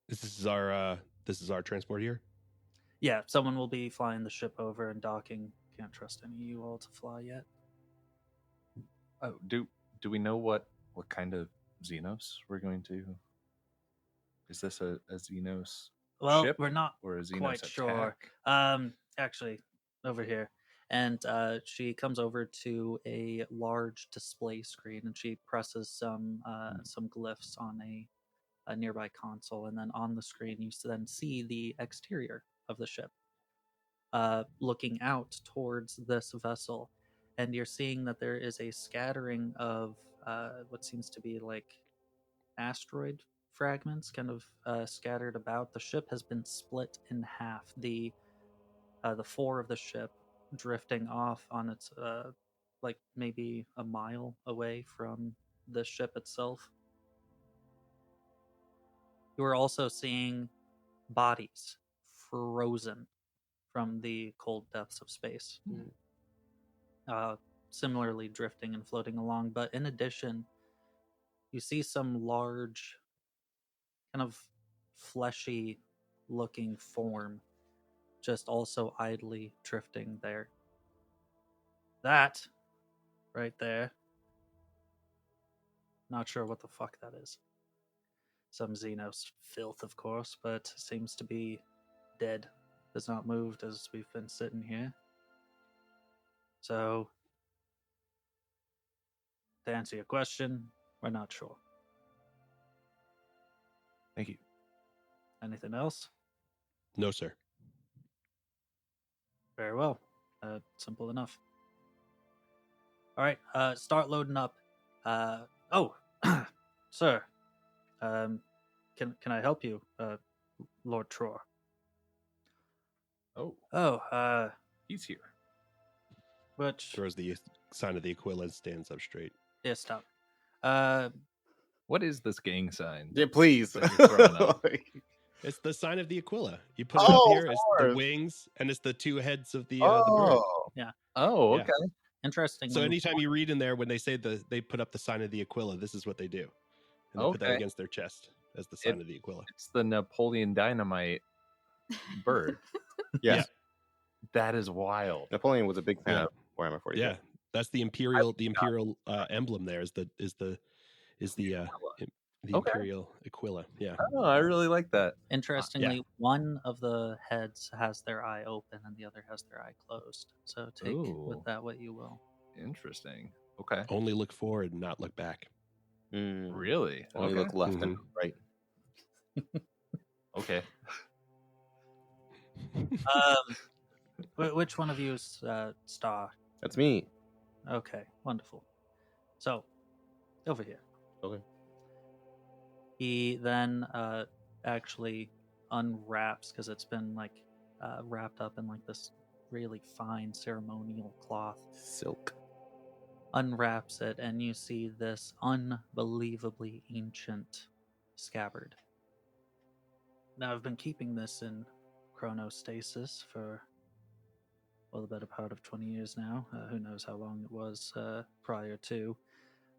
This is our transport here. Yeah, someone will be flying the ship over and docking. Can't trust any of you all to fly yet. Oh, do we know what kind of Xenos we're going to? Is this a Xenos Well, ship we're not or a Xenos quite attack? sure. Actually, over here. And she comes over to a large display screen and she presses some glyphs on a nearby console, and then on the screen you then see the exterior of the ship, looking out towards this vessel, and you're seeing that there is a scattering of what seems to be like asteroid fragments kind of scattered about. The ship has been split in half. The fore of the ship drifting off on its like maybe a mile away from the ship itself. You are also seeing bodies frozen from the cold depths of space, similarly drifting and floating along. But in addition, you see some large, kind of fleshy looking form just also idly drifting there. That right there, not sure what the fuck that is. Some Xenos filth, of course, but seems to be dead. Has not moved as we've been sitting here. So, to answer your question, we're not sure. Thank you. Anything else? No, sir. Very well. Simple enough. All right, start loading up. Sir, can I help you, Lord Tror? Oh, he's here. Which? Throws the sign of the Aquila and stands up straight. Yeah, stop. What is this gang sign? Yeah, please. that you're throwing up? It's the sign of the Aquila. You put it up Oh, here. of It's the course. wings, and it's the 2 heads of the bird. Oh, Yeah. okay. Interesting. So anytime you read in there when they say they put up the sign of the Aquila, this is what they do, and they put that Okay. against their chest as the sign of the Aquila. It's the Napoleon Dynamite bird. Yes. That is wild. Napoleon was a big fan Yeah. of Warhammer 40. Yeah, that's the imperial emblem. There is the Okay. imperial Aquila. Yeah. Oh, I really like that. Interestingly, one of the heads has their eye open and the other has their eye closed. So take with Ooh. that what you will. Interesting. Okay. Only look forward, not look back. Really? Only Okay. look left and right. Okay. Which one of you is Star? That's me. Okay, wonderful. So, over here. Okay. He then actually unwraps, because it's been like wrapped up in like this really fine ceremonial cloth. Silk. Unwraps it, and you see this unbelievably ancient scabbard. Now, I've been keeping this in chronostasis for, well, the better part of 20 years now. Who knows how long it was prior to.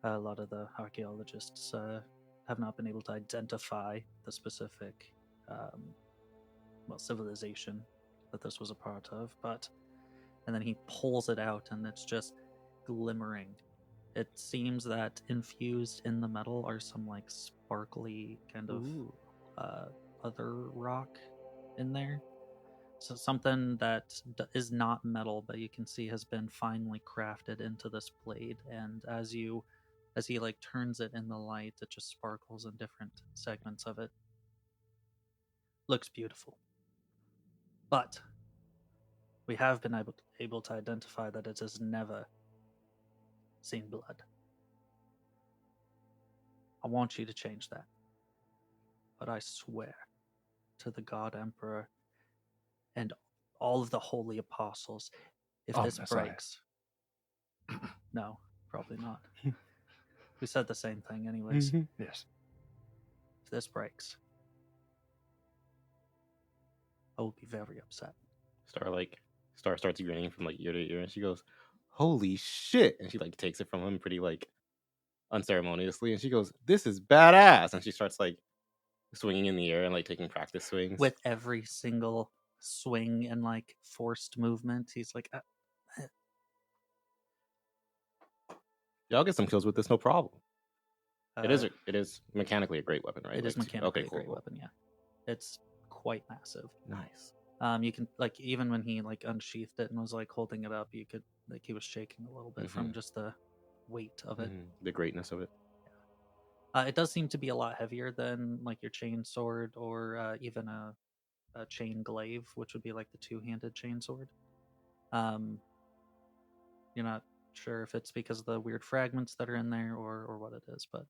A lot of the archaeologists have not been able to identify the specific, civilization that this was a part of. And then he pulls it out, and it's just glimmering. It seems that infused in the metal are some like sparkly kind of other rock in there. So something that is not metal, but you can see has been finely crafted into this blade. And as he like turns it in the light, it just sparkles in different segments of it. Looks beautiful. But we have been able to identify that it has never seen blood. I want you to change that. But I swear to the God Emperor and all of the holy apostles, if this Messiah. breaks... No, probably not. We said the same thing anyways. Yes. If this breaks, I will be very upset. Star starts grinning from like ear to ear, and she goes, "Holy shit!" And she like takes it from him pretty like unceremoniously, and she goes, "This is badass!" And she starts like swinging in the air and like taking practice swings. With every single swing and like forced movement, he's like, Y'all get some kills with this, no problem. It uh, is mechanically a great weapon, right? It is Like, mechanically a great cool. weapon, yeah. It's quite massive. Nice. You can like, even when he like unsheathed it and was like holding it up, you could like, he was shaking a little bit from just the weight of it. The greatness of it. It does seem to be a lot heavier than like your chain sword or even a chain glaive, which would be like the two-handed chain sword. You're not sure if it's because of the weird fragments that are in there or what it is, but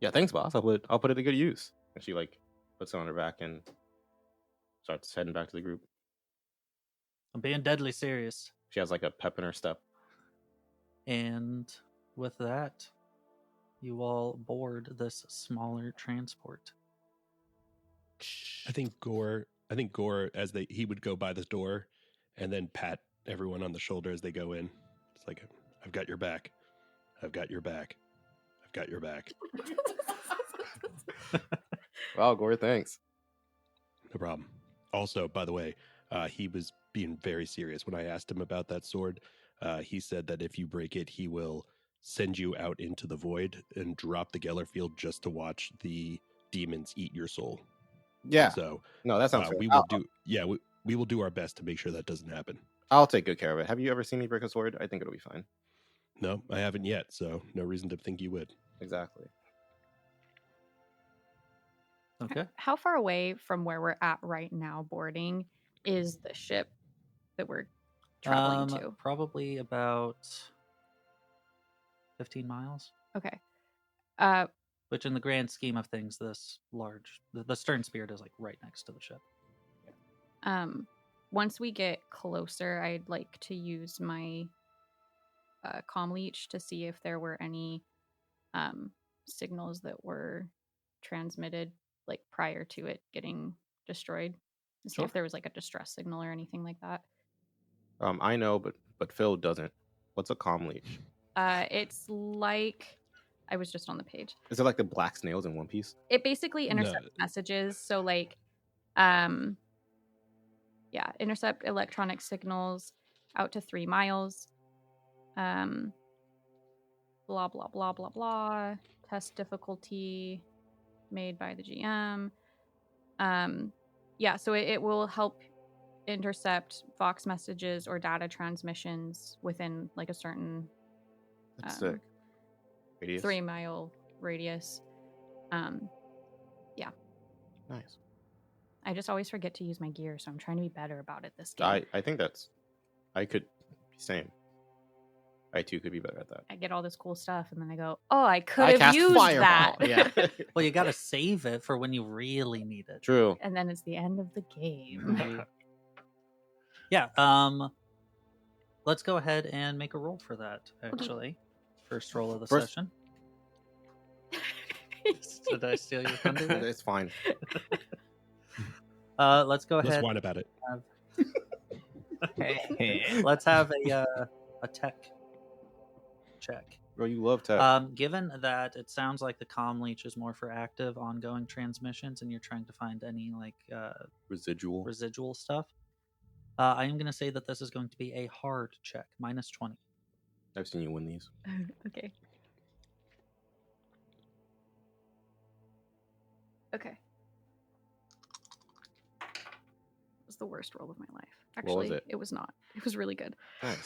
Yeah, thanks, boss. I'll put it to good use. And she like puts it on her back and starts heading back to the group. I'm being deadly serious. She has like a pep in her step. And with that, you all board this smaller transport. I think Gore, as he would go by the door and then pat everyone on the shoulder as they go in. It's like, I've got your back. I've got your back. I've got your back. Wow, Gore, thanks. No problem. Also, by the way, he was being very serious when I asked him about that sword. He said that if you break it, he will send you out into the void and drop the Gellerfield just to watch the demons eat your soul. Yeah. So no, that sounds. we will do. Yeah, we will do our best to make sure that doesn't happen. I'll take good care of it. Have you ever seen me break a sword? I think it'll be fine. No, I haven't yet, so no reason to think you would. Exactly. Okay. How far away from where we're at right now boarding is the ship that we're traveling to? Probably about 15 miles. Okay. Which in the grand scheme of things, this large, the stern spirit is like right next to the ship. Once we get closer, I'd like to use my comm leech to see if there were any signals that were transmitted like prior to it getting destroyed. To see if there was like a distress signal or anything like that. I know, but Phil doesn't. What's a comm leech? It's like, I was just on the page. Is it like the black snails in One Piece? It basically intercepts messages. So like, intercept electronic signals out to 3 miles. Blah, blah, blah, blah, blah. Test difficulty made by the GM. So it will help intercept Vox messages or data transmissions within like a certain That's sick. Radius? 3 mile radius. Nice. I just always forget to use my gear, so I'm trying to be better about it this game. I think I could be same. I too could be better at that. I get all this cool stuff, and then I go, "Oh, I could have used that." Yeah. Well, you got to save it for when you really need it. True. And then it's the end of the game. Yeah. Let's go ahead and make a roll for that. Actually, first roll of the session. Did I steal your thunder? there? It's fine. Let's go Let's ahead. whine about it. Let's have a tech check. Bro, you love tech. Given that it sounds like the comm leech is more for active, ongoing transmissions, and you're trying to find any like Residual stuff, I am going to say that this is going to be a hard check, -20. I've seen you win these. Okay. Okay. It was the worst roll of my life. Actually, What was it? It was not. It was really good. Nice.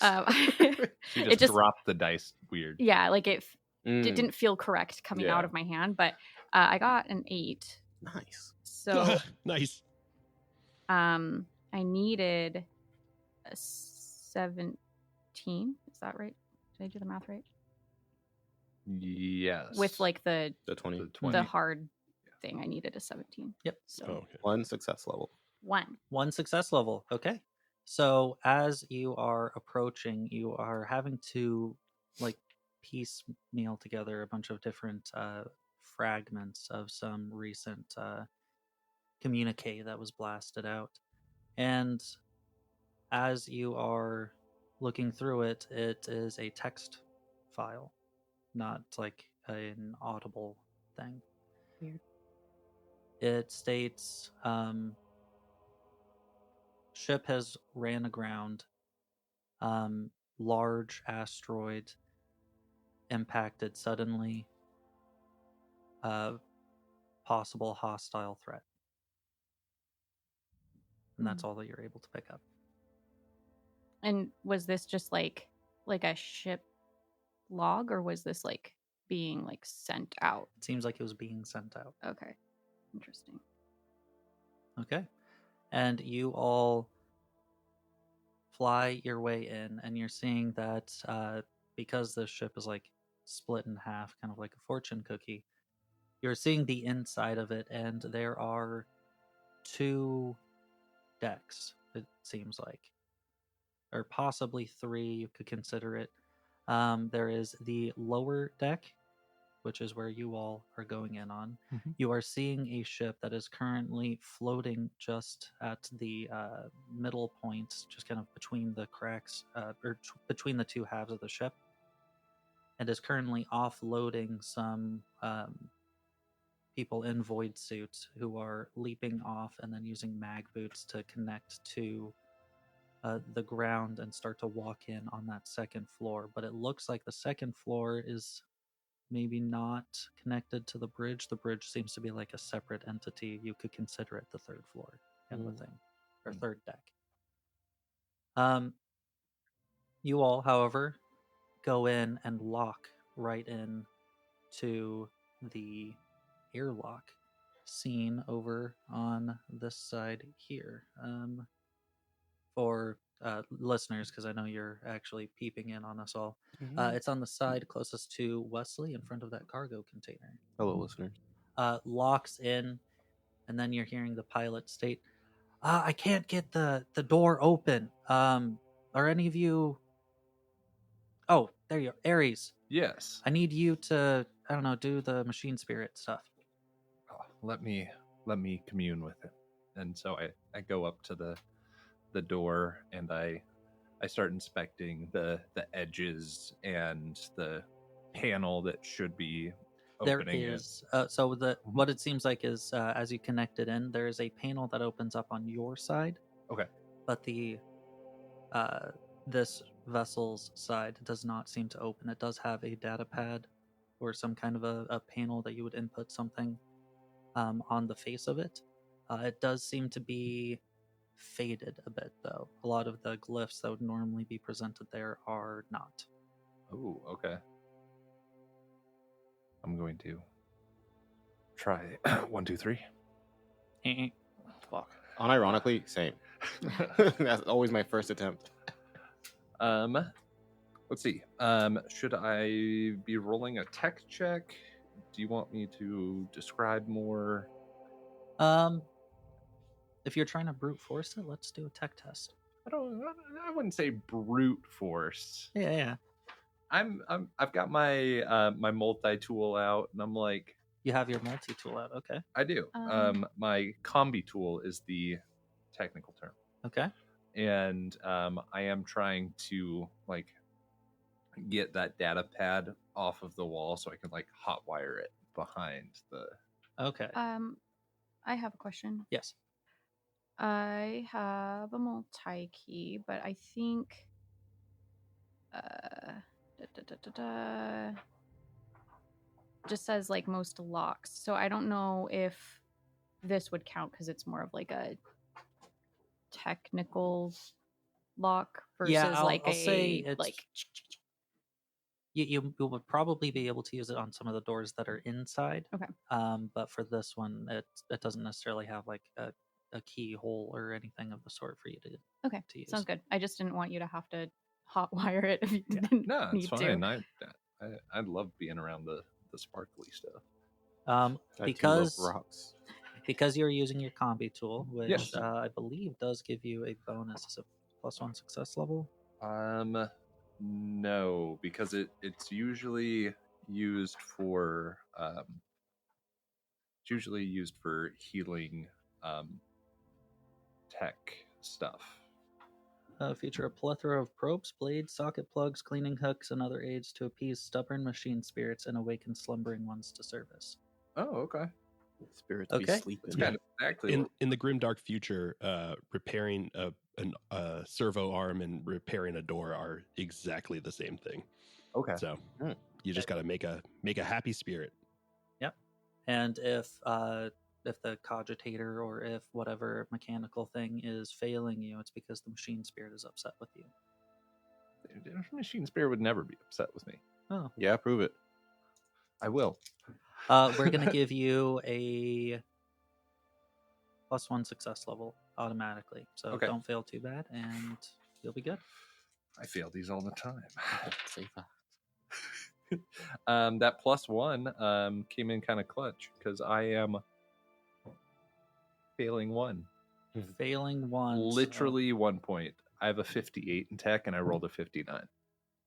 She It just dropped the dice weird. Yeah, like it Mm, didn't feel correct coming out Yeah. of my hand, but I got an 8. nice. So Nice. I needed a 17. Is that right? Did I do the math right? Yes. With like the The 20. The 20. the hard thing, I needed a 17. Yep. So Oh, okay. 1 success level. 1. 1 success level. Okay. So as you are approaching, you are having to like piecemeal together a bunch of different fragments of some recent communique that was blasted out. And as you are looking through it, it is a text file, not like an audible thing. Weird. It states ship has ran aground. Large asteroid impacted suddenly. Possible hostile threat. And that's all that you're able to pick up. And was this just like a ship log, or was this like being like sent out? It seems like it was being sent out. Okay. Interesting. Okay. And you all fly your way in, and you're seeing that because this ship is like split in half, kind of like a fortune cookie, you're seeing the inside of it, and there are 2 decks, it seems like. Or possibly 3, you could consider it. There is the lower deck, which is where you all are going in on. Mhm. You are seeing a ship that is currently floating just at the middle point, just kind of between the cracks, between the 2 halves of the ship, and is currently offloading some people in void suits who are leaping off and then using mag boots to connect to the ground and start to walk in on that second floor. But it looks like the second floor is maybe not connected to the bridge. The bridge seems to be like a separate entity. You could consider it the 3rd floor kind of a thing, or 3rd deck. You all, however, go in and lock right in to the airlock seen over on this side here. For listeners, because I know you're actually peeping in on us all. It's on the side closest to Wesley, in front of that cargo container. Hello, listeners. Locks in, and then you're hearing the pilot state, I can't get the door open. Are any of you... Oh, there you are. Ares, Yes. I need you to, I don't know, do the machine spirit stuff. Oh, let me commune with it. And so I go up to the door, and I start inspecting the edges and the panel that should be There opening is what it seems like is as you connect it in, there is a panel that opens up on your side. Okay. But the this vessel's side does not seem to open. It does have a data pad or some kind of a panel that you would input something on the face of it. It does seem to be faded a bit, though. A lot of the glyphs that would normally be presented there are not. Oh, okay. I'm going to try 1, 2, 3. Fuck. Unironically, same. That's always my first attempt. Let's see. Should I be rolling a tech check? Do you want me to describe more? If you're trying to brute force it, let's do a tech test. I wouldn't say brute force. Yeah. I've got my my multi-tool out, and I'm like, You have your multi-tool out. Okay. I do. My combi tool is the technical term. Okay. And I am trying to like get that data pad off of the wall so I can like hotwire it behind the. Okay. I have a question. Yes. I have a multi-key, but I think just says like most locks. So I don't know if this would count because it's more of like a technical lock versus I'll say it's like you would probably be able to use it on some of the doors that are inside. Okay. But for this one, it doesn't necessarily have like a keyhole or anything of the sort for you to use. Sounds good. I just didn't want you to have to hotwire it if you Yeah. didn't No, need it's fine. to. I love being around the sparkly stuff. I do love Because rocks. because you're using your combi tool, which Yes. I believe does give you a bonus. Is it +1 success level? No, because it's usually used for healing tech stuff. Feature a plethora of probes, blades, socket plugs, cleaning hooks, and other aids to appease stubborn machine spirits and awaken slumbering ones to service. Oh, okay. Spirits Okay. be sleeping. It's kind of exactly In the grimdark future, repairing a servo arm and repairing a door are exactly the same thing. okay. So you just got to make a happy spirit. Yep. And if the cogitator or if whatever mechanical thing is failing you, it's because the machine spirit is upset with you. The machine spirit would never be upset with me. Oh. Yeah, prove it. I will. We're gonna give you a +1 success level automatically. So Okay. don't fail too bad, and you'll be good. I fail these all the time. Say that. That +1 came in kind of clutch because I am failing one. Failing one. Literally 1 point. I have a 58 in tech and I rolled a 59.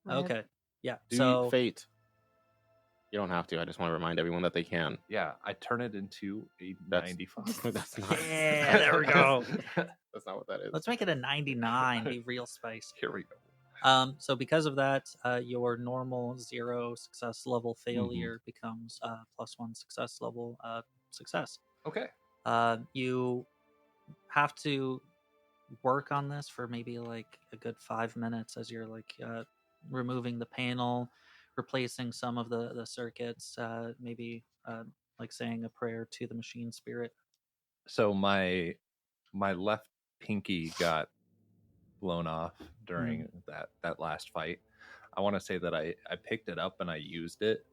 Okay. Yeah. Do so fate. You don't have to. I just want to remind everyone that they can. Yeah, I turn it into a That's- 95. That's not. Yeah, there we go. That's not what that is. let's make it a 99. Be real spicy. Here we go. So because of that, your normal 0 success level failure becomes +1 success level success. Okay. You have to work on this for maybe like a good 5 minutes as you're like removing the panel, replacing some of the circuits, maybe like saying a prayer to the machine spirit. So my left pinky got blown off during that last fight. I want to say that I picked it up and I used it.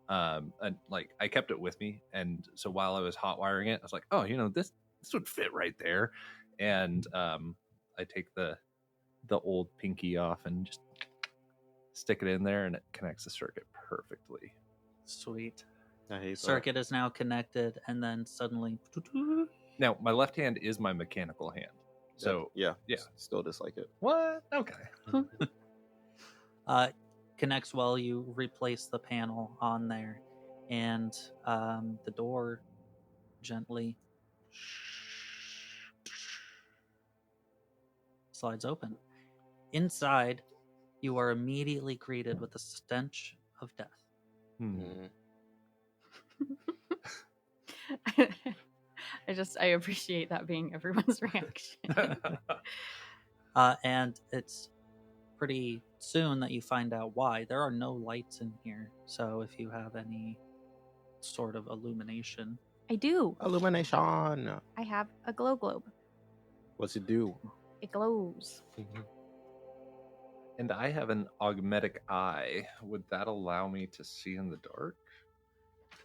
And like I kept it with me, and so while I was hot wiring it, I was like, oh, this would fit right there. And I take the old pinky off and just stick it in there, and it connects the circuit perfectly. Sweet. I hate that. Circuit is now connected, and then suddenly Now my left hand is my mechanical hand, so yeah. yeah. Still dislike it. What? Okay. connects while you replace the panel on there, and the door gently slides open. Inside, you are immediately greeted with the stench of death. Mm. I appreciate that being everyone's reaction. And it's pretty soon that you find out why. There are no lights in here, so if you have any sort of illumination. I do. Illumination. I have a glow globe. What's it do? It glows. And I have an augmetic eye. Would that allow me to see in the dark?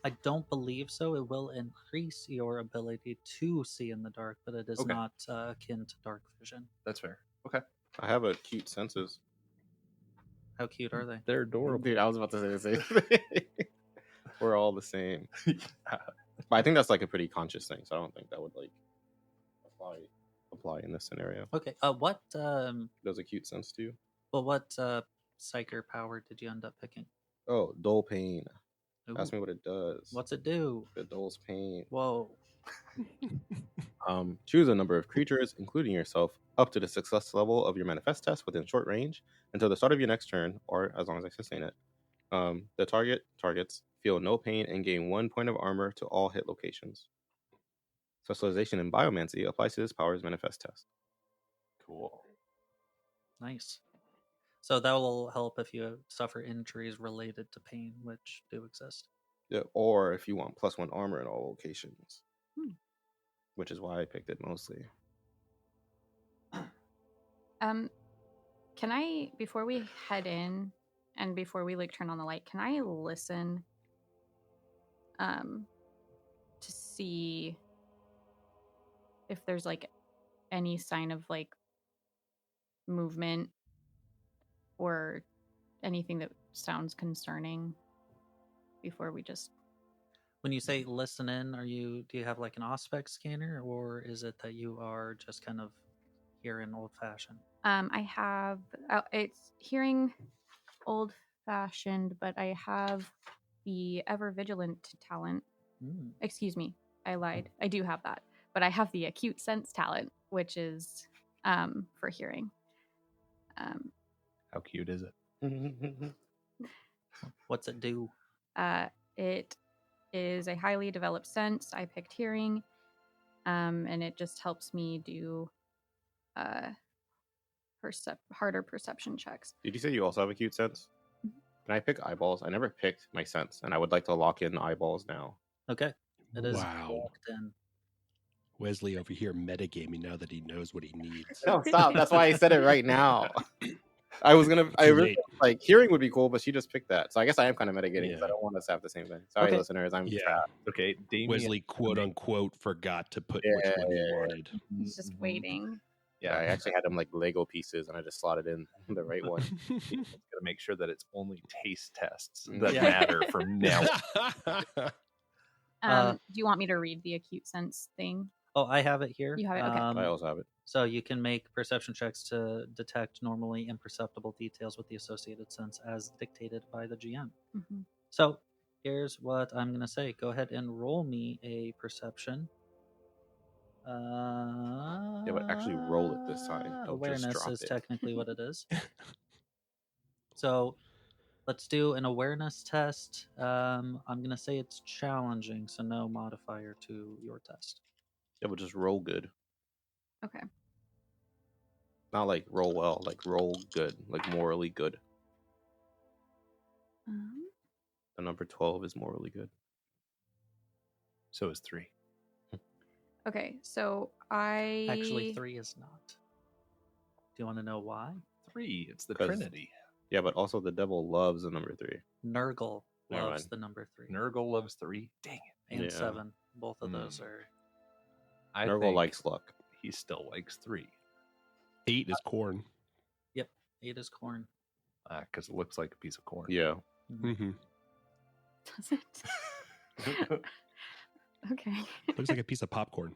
I don't believe so. It will increase your ability to see in the dark, but it is Okay. not akin to dark vision. That's fair. Okay. I have a cute senses. How cute are they? They're adorable. Dude, I was about to say the same thing. We're all the same. But I think that's like a pretty conscious thing, so I don't think that would like apply in this scenario. Okay. What Does a cute sense to you? well, what psyker power did you end up picking? Oh, dull pain. Ask Ooh, me what it does. what's it do? It dulls pain. Whoa. Choose a number of creatures, including yourself, up to the success level of your manifest test within short range until the start of your next turn, or as long as I sustain it. The targets feel no pain and gain 1 point of armor to all hit locations. Specialization in biomancy applies to this power's manifest test. Cool. Nice. So that will help if you suffer injuries related to pain, which do exist. Yeah, or if you want +1 armor in all locations, Hmm. which is why I picked it mostly. Can I, before we head in and before we like turn on the light, can I listen to see if there's like any sign of like movement or anything that sounds concerning before we just When you say listen in, do you have like an Auspex scanner, or is it that you are just kind of hearing old fashioned? I have it's hearing old fashioned, but I have the ever vigilant talent. Excuse me, I lied. I do have that, but I have the acute sense talent, which is for hearing. How cute is it? What's it do? It is a highly developed sense. I picked hearing, and it just helps me do harder perception checks. Did you say you also have a cute sense? Can I pick eyeballs? I never picked my sense, and I would like to lock in eyeballs now. Okay. It is Wow. locked in. Wesley over here metagaming now that he knows what he needs. No, stop. That's why I said it right now. I was gonna. I Too really, late. like hearing would be cool, but she just picked that. So I guess I am kind of metagaming because I Yeah. don't want us to have the same thing. Sorry, Okay. listeners. I'm Yeah. trapped. Okay, Damien. Wesley, quote unquote, forgot to put which one he wanted. He's just waiting. Yeah, I actually had them like Lego pieces, and I just slotted in the right one. He's gonna make sure that it's only taste tests that Yeah. matter from now on. Do you want me to read the acute sense thing? Oh, I have it here. You have it? Okay. I also have it. So you can make perception checks to detect normally imperceptible details with the associated sense as dictated by the GM. Mm-hmm. So here's what I'm going to say. Go ahead and roll me a perception. Yeah, but actually roll it this time. Don't just Awareness drop is it. technically what it is. So let's do an awareness test. I'm going to say it's challenging, so no modifier to your test. Yeah, but just roll good. Okay. Not like roll well, like roll good, like morally good. The number 12 is morally good. So is 3. Okay, so I Actually, 3 is not. Do you want to know why? 3. It's the 'Cause- Trinity. Yeah, but also the devil loves the number 3. Nurgle Never loves mind. the number 3. Nurgle loves 3. Dang it. And Yeah. 7. Both of those are. I Nurgle think likes luck. he still likes 3. 8 is corn. Yep. 8 is corn. Because it looks like a piece of corn. Yeah. Mm-hmm. Does it? Okay. Looks like a piece of popcorn.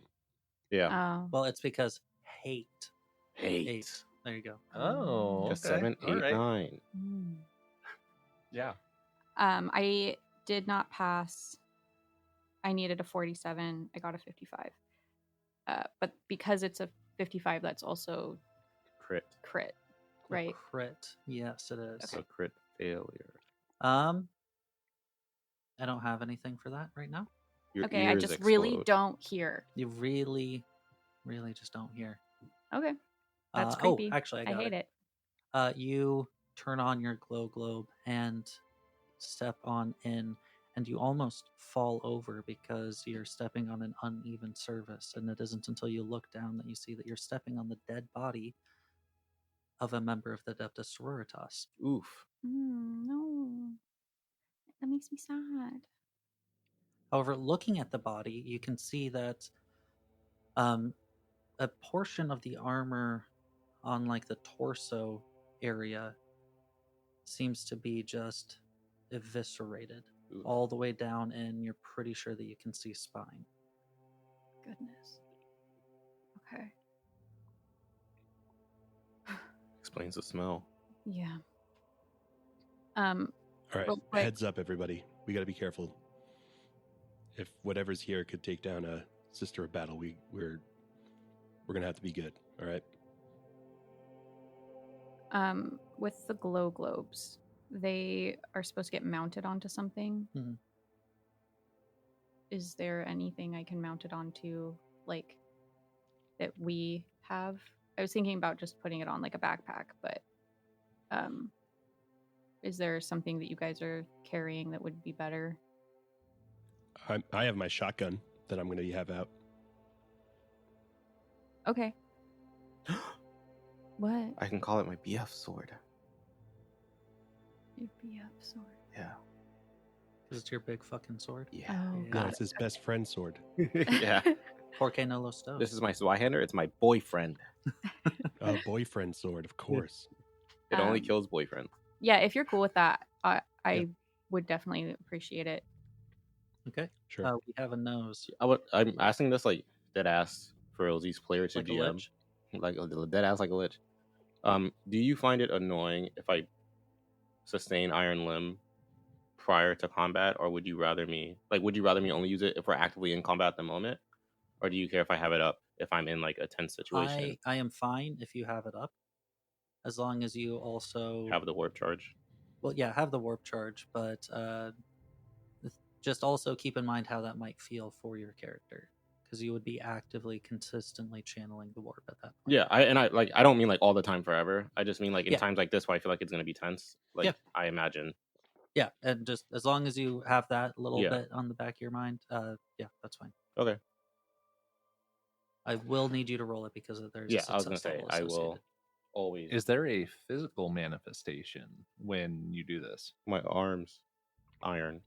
Yeah. Oh. Well, it's because hate. Hate. 8. There you go. Oh, Just okay. 7, 8, All right. 9. Mm. Yeah. I did not pass. I needed a 47. I got a 55. But because it's a 55, that's also Crit. crit, right? Crit. Yes, it is. So crit failure. I don't have anything for that right now. Your Okay, I ears just explode. really don't hear. You really, really just don't hear. Okay, that's Oh, creepy. actually, I got hate it. You turn on your glow globe and step on in, and you almost fall over because you're stepping on an uneven surface. And it isn't until you look down that you see that you're stepping on the dead body of a member of the Adeptus Sororitas. Oof. No, that makes me sad. However, looking at the body, you can see that a portion of the armor on like the torso area seems to be just eviscerated Oof. all the way down, and you're pretty sure that you can see spine. Goodness. Okay. Explains the smell. Yeah. All right, Real quick. heads up, everybody. We got to be careful. If whatever's here could take down a sister of battle, we're gonna have to be good. All right. With the glow globes, they are supposed to get mounted onto something. Mhm. Is there anything I can mount it onto, like, that we have? I was thinking about just putting it on like a backpack, but is there something that you guys are carrying that would be better? I have my shotgun that I'm gonna have out. Okay. What? I can call it my BF sword. Your BF sword. Yeah. Is it your big fucking sword? Yeah. Oh, Yeah. No, God. it's his best friend's sword. Yeah. Porque no lo stow. This is my Swyhander. It's my boyfriend. A boyfriend sword, of course. It only Um, kills boyfriend. Yeah, if you're cool with that, I Yeah. would definitely appreciate it. Okay. Sure. We have a nose. I'm asking this like dead ass for Rosie's player to Like a GM. lich? Like a dead ass like a lich. Do you find it annoying if I sustain Iron Limb prior to combat, or would you rather me only use it if we're actively in combat at the moment, or do you care if I have it up if I'm in like a tense situation? I am fine if you have it up, as long as you also Have the warp charge. well, yeah, have the warp charge, but just also keep in mind how that might feel for your character, because you would be actively, consistently channeling the warp at that point. Yeah, I don't mean like all the time forever. I just mean like in Yeah. times like this where I feel like it's gonna be tense. Like Yeah. I imagine. Yeah, and just as long as you have that little Yeah. bit on the back of your mind, yeah, that's fine. Okay. I will need you to roll it because there's Yeah, a I was gonna success say level I will associated. always. Is there a physical manifestation when you do this? My arms iron.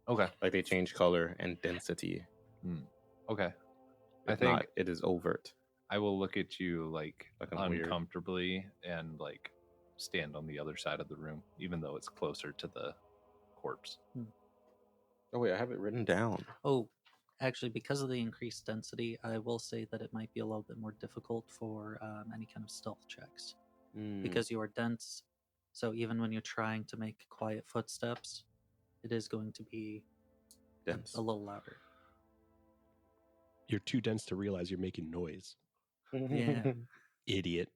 Okay. Like they change color and density. Okay. I If think not, it is overt. I will look at you like I'm weird. uncomfortably and like stand on the other side of the room, even though it's closer to the corpse. Oh wait, I have it written down. Oh, actually, because of the increased density, I will say that it might be a little bit more difficult for any kind of stealth checks because you are dense. So even when you're trying to make quiet footsteps, it is going to be dense. a little louder. You're too dense to realize you're making noise. Yeah. Idiot.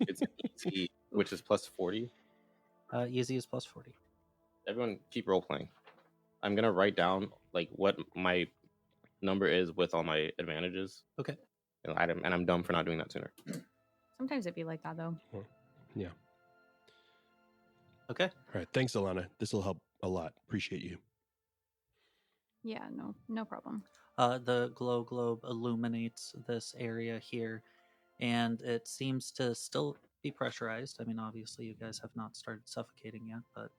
It's easy, which is plus 40. Easy is plus 40. Everyone keep role playing. I'm gonna write down like what my number is with all my advantages. Okay. And I'm dumb for not doing that sooner. Sometimes it'd be like that, though. Yeah. Okay. All right. Thanks, Alana. This will help a lot. Appreciate you. Yeah, no problem. The glow globe illuminates this area here, and it seems to still be pressurized. I mean, obviously, you guys have not started suffocating yet, but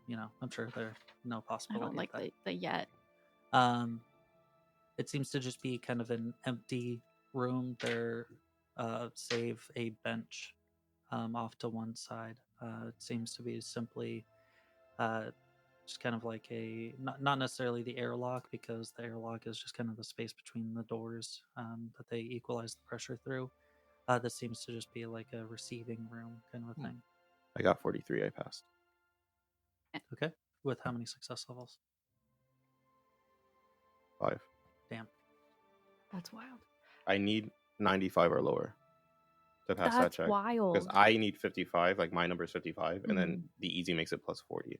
you know, I'm sure there's no I possibility. don't like of that. the yet. It seems to just be kind of an empty room there, save a bench off to one side. It seems to be simply just kind of like a not necessarily the airlock, because the airlock is just kind of the space between the doors that they equalize the pressure through. This seems to just be like a receiving room kind of a thing. I got 43. I passed. Okay, with how many success levels? 5. Damn. That's wild. I need 95 or lower to pass that That's check. wild. Because I need 55. Like my number is 55, and then the easy makes it plus 40.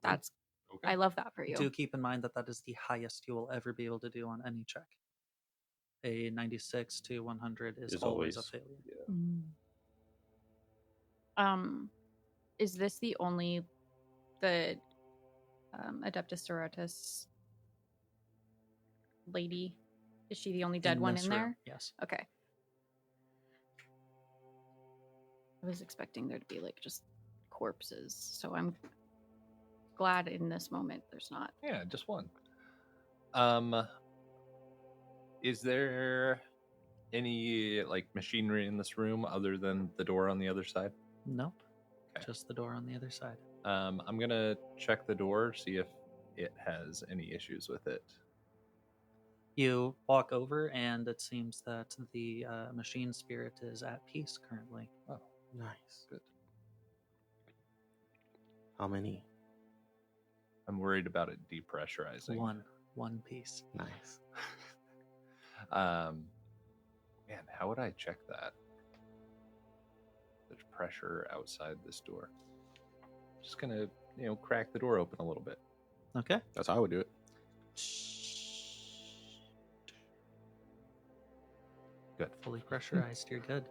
That's Okay. I love that for you. Do keep in mind that is the highest you will ever be able to do on any check. A 96 to 100 is always a failure. Is this the only Adeptus Sororitas lady? Is she the only dead one this in room, there? yes. Okay. I was expecting there to be like just corpses, so I'm glad in this moment there's not. Yeah, just one. Is there any like machinery in this room other than the door on the other side? Nope. Okay. Just the door on the other side. I'm gonna check the door, see if it has any issues with it. You walk over, and it seems that the machine spirit is at peace currently. Oh, Nice. good. How many? I'm worried about it depressurizing. One piece. Nice. Man, how would I check that? There's pressure outside this door. Just gonna, crack the door open a little bit. Okay. That's how I would do it. Good. Fully pressurized. You're good.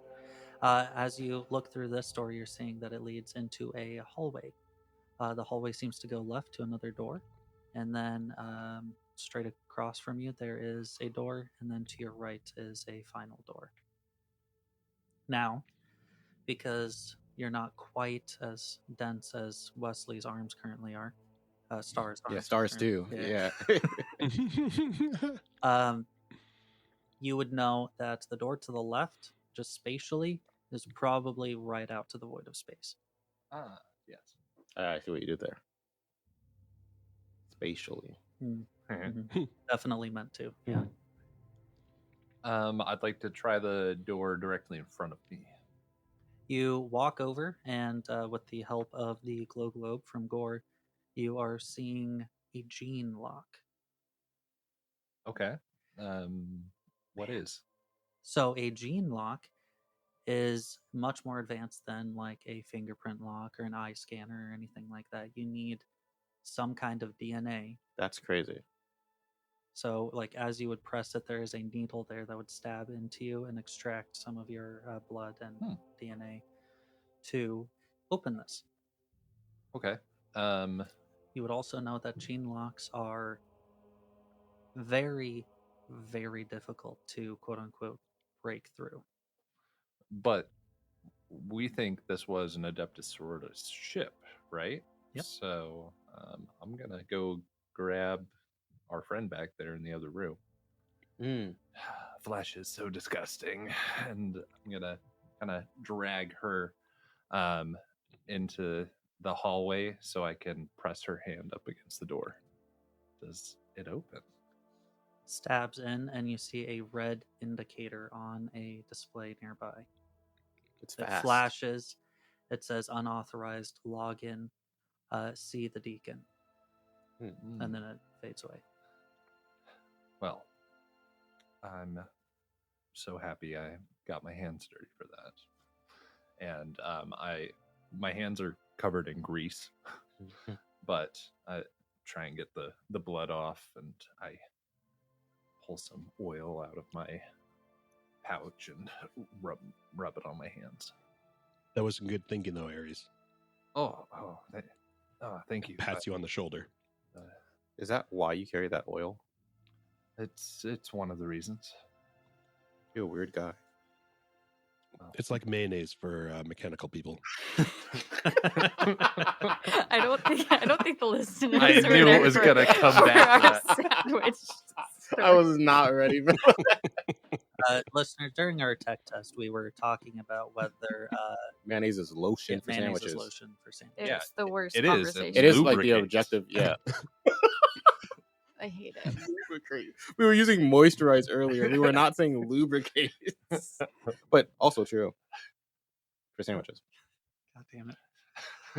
As you look through this door, you're seeing that it leads into a hallway. The hallway seems to go left to another door, and then straight across from you there is a door, and then to your right is a final door. Now, because you're not quite as dense as Wesley's arms currently are, Star's arms. Yeah, stars too. currently- Yeah. You would know that the door to the left, just spatially, is probably right out to the void of space. Ah, yes. I see what you did there. Spatially. Definitely meant to. Yeah. I'd like to try the door directly in front of me. You walk over, and with the help of the glow globe from Gore, you are seeing a gene lock. Okay. What is? So a gene lock is much more advanced than like a fingerprint lock or an eye scanner or anything like that. You need some kind of DNA. That's crazy. So, like, as you would press it, there is a needle there that would stab into you and extract some of your blood and DNA to open this. Okay. You would also know that gene locks are very, very difficult to quote unquote break through. But we think this was an Adeptus Sororitas ship, right? Yep. So I'm gonna go grab our friend back there in the other room. Flesh is so disgusting, and I'm gonna kind of drag her into the hallway so I can press her hand up against the door. Does it open? Stabs in, and you see a red indicator on a display nearby. It's It fast. flashes. It says unauthorized login. See the deacon, and then it fades away. Well, I'm so happy I got my hands dirty for that. And my hands are covered in grease, but I try and get the blood off, and I pull some oil out of my pouch and rub it on my hands. That was some good thinking, though, Ares. Thank you. Pats you on the shoulder. Is that why you carry that oil? It's one of the reasons. You're a weird guy. It's like mayonnaise for mechanical people. I don't think the listeners. I were knew there it was for- gonna come for back to our that. sandwich. I was not ready for Listeners, during our tech test, we were talking about whether mayonnaise is lotion for mayonnaise sandwiches. is lotion for sandwiches. Yeah, It's the worst it is. conversation. It is like the Lubricates. objective. Yeah. I hate it. We were using moisturize earlier. We were not saying lubricate. But also true for sandwiches. God damn it.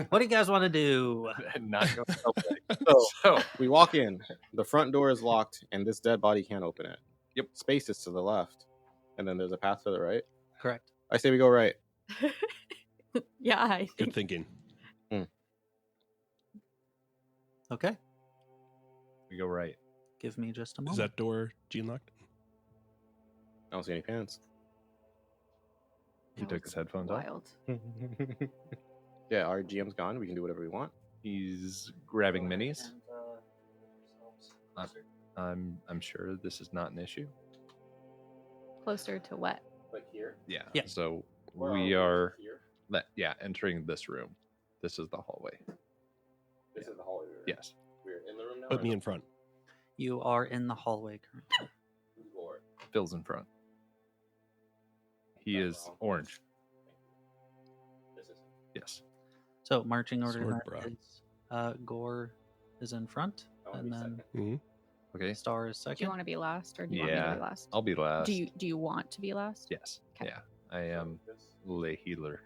What do you guys want to do? Not going okay. So we walk in. The front door is locked, and this dead body can't open it. Yep. Space is to the left, and then there's a path to the right. Correct. I say we go right. Yeah, I Good think thinking. Okay. We go right. Give me just a Is moment. that door gene locked? I don't see any pants. He that took was his headphones off. wild. Yeah, our GM's gone. We can do whatever we want. He's grabbing minis. And, I'm sure this is not an issue. Closer to what? Like here. Yeah. Yeah. So Where we are here. entering this room. This is the hallway. This is the hallway. Yes. We're in the room now. Put me in front. You are in the hallway currently. Phil's in front. He is orange. This is Yes. So marching order Sword then bra. is Gore is in front, and then Okay. Star is Do you second. want to be last, or do you want me to be last? I'll be last. Do you want to be last? Yes. Okay. Yeah. I am lay healer.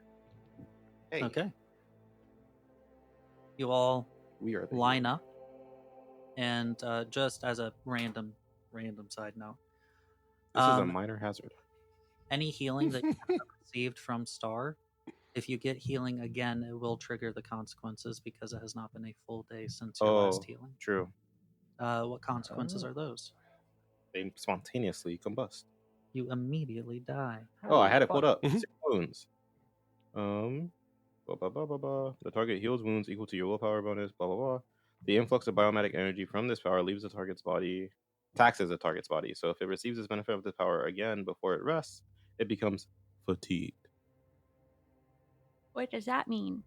Hey. Okay. You all We are the line heroes. up, and just as a random side note, This is a minor hazard. any healing that you have received from Star, if you get healing again, it will trigger the consequences because it has not been a full day since your last healing. True. What consequences are those? They spontaneously combust. You immediately die. Oh, I had it pulled up. Mhm. 6 wounds. The target heals wounds equal to your willpower bonus. Blah blah blah. The influx of biomatic energy from this power leaves the target's body, taxes the target's body. So if it receives this benefit of this power again before it rests, it becomes fatigued. What does that mean?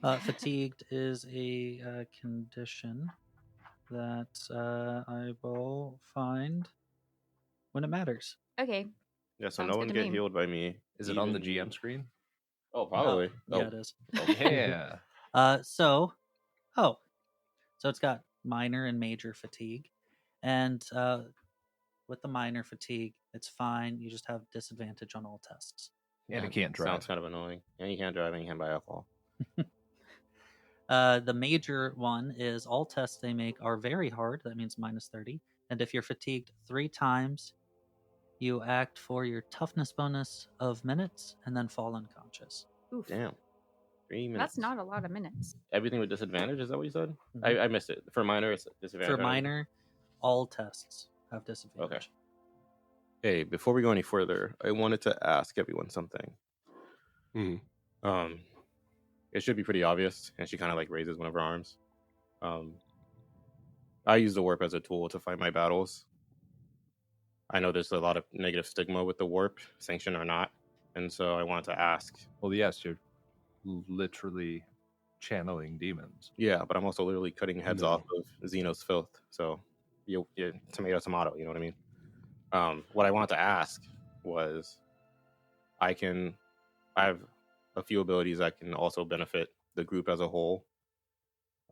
Fatigued is a condition that I will find when it matters. Okay. Yeah, so Sounds no good one to get me. healed by me. Is it on the even- GM screen? Oh, probably. Yeah, it is. Yeah. So it's got minor and major fatigue, and with the minor fatigue, it's fine. You just have disadvantage on all tests. And it can't drive. Sounds kind of annoying. And you can't drive and you can't buy alcohol. The major one is all tests they make are very hard. That means minus 30. And if you're fatigued 3 times, you act for your toughness bonus of minutes and then fall unconscious. Oof. Damn. 3 minutes. That's not a lot of minutes. Everything with disadvantage, is that what you said? Mhm. I missed it. For minor, it's disadvantage. For minor, all tests have disadvantage. Okay. Hey, before we go any further, I wanted to ask everyone something. Mhm. It should be pretty obvious, and she kind of like raises one of her arms. I use the warp as a tool to fight my battles. I know there's a lot of negative stigma with the warp, sanction or not, and so I wanted to ask. Well, yes, you're literally channeling demons. Yeah, but I'm also literally cutting heads No. off of Xeno's filth. So, you tomato, tomato. You know what I mean? What I wanted to ask was, I have a few abilities that can also benefit the group as a whole.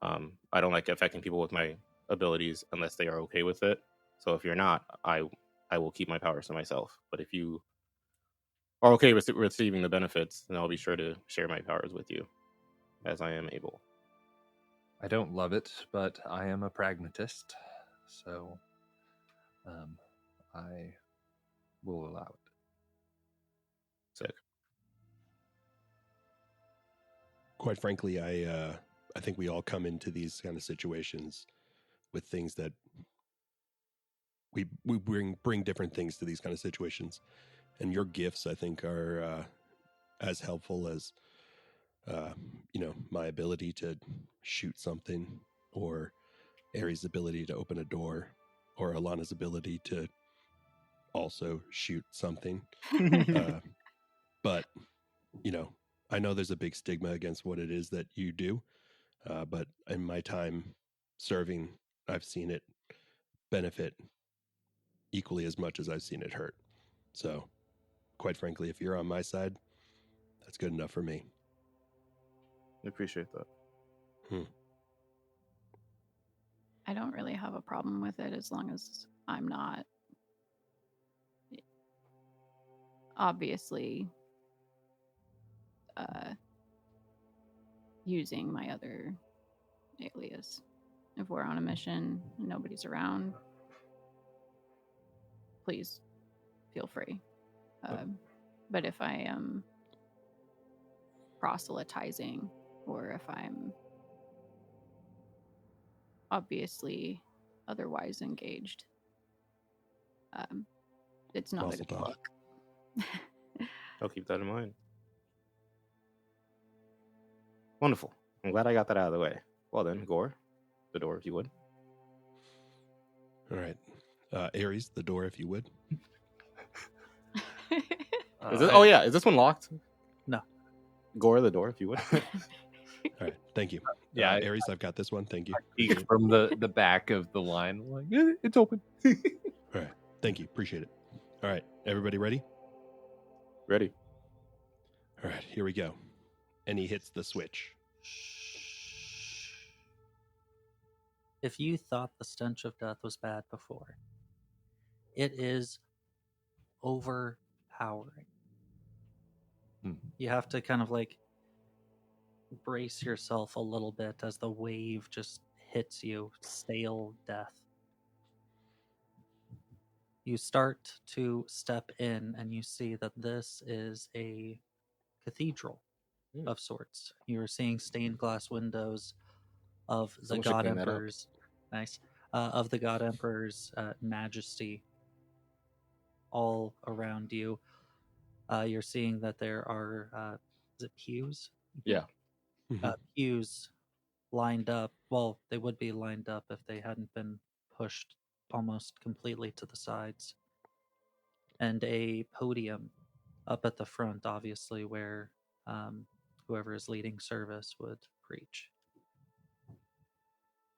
I don't like affecting people with my abilities unless they are okay with it. So if you're not, I will keep my powers to myself. But if you are okay with receiving the benefits, then I'll be sure to share my powers with you as I am able. I don't love it, but I am a pragmatist, so I will allow it. Sick. Quite frankly, I think we all come into these kind of situations with things that we bring different things to these kind of situations, and your gifts, I think, are as helpful as my ability to shoot something, or Aries' ability to open a door, or Alana's ability to also shoot something. But I know there's a big stigma against what it is that you do, but in my time serving, I've seen it benefit equally as much as I've seen it hurt. So, quite frankly, if you're on my side, that's good enough for me. I appreciate that. I don't really have a problem with it as long as I'm not obviously using my other alias. If we're on a mission and nobody's around, please feel free. But if I am proselytizing, or if I'm obviously otherwise engaged, it's not a good Proselytize. look. I'll keep that in mind. Wonderful. I'm glad I got that out of the way. Well then, Gore, the door, if you would. All right. Aries, the door, if you would. Is this one locked? No. Gore, the door, if you would. All right. Thank you. Yeah, Aries, I've got this one. Thank you. Peek from the back of the line, like it's open. All right. Thank you. Appreciate it. All right. Everybody ready? Ready. All right. Here we go. And he hits the switch. If you thought the stench of death was bad before, it is overpowering. You have to kind of like brace yourself a little bit as the wave just hits you, stale death. You start to step in and you see that this is a cathedral of sorts. You're seeing stained glass windows of the Someone should God clean that up. Emperor's of the God Emperor's majesty all around you. You're seeing that there are is it pews? Yeah. Pews lined up. Well, they would be lined up if they hadn't been pushed almost completely to the sides. And a podium up at the front, obviously, where whoever is leading service would preach.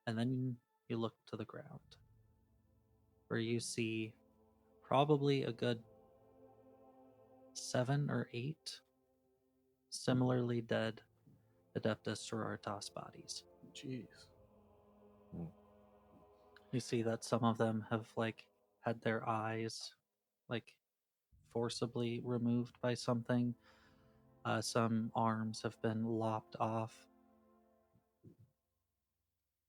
And then you look to the ground, where you see probably a good 7 or 8 similarly dead Adeptus Sororitas bodies. Jeez. You see that some of them have like had their eyes like forcibly removed by something. Some arms have been lopped off.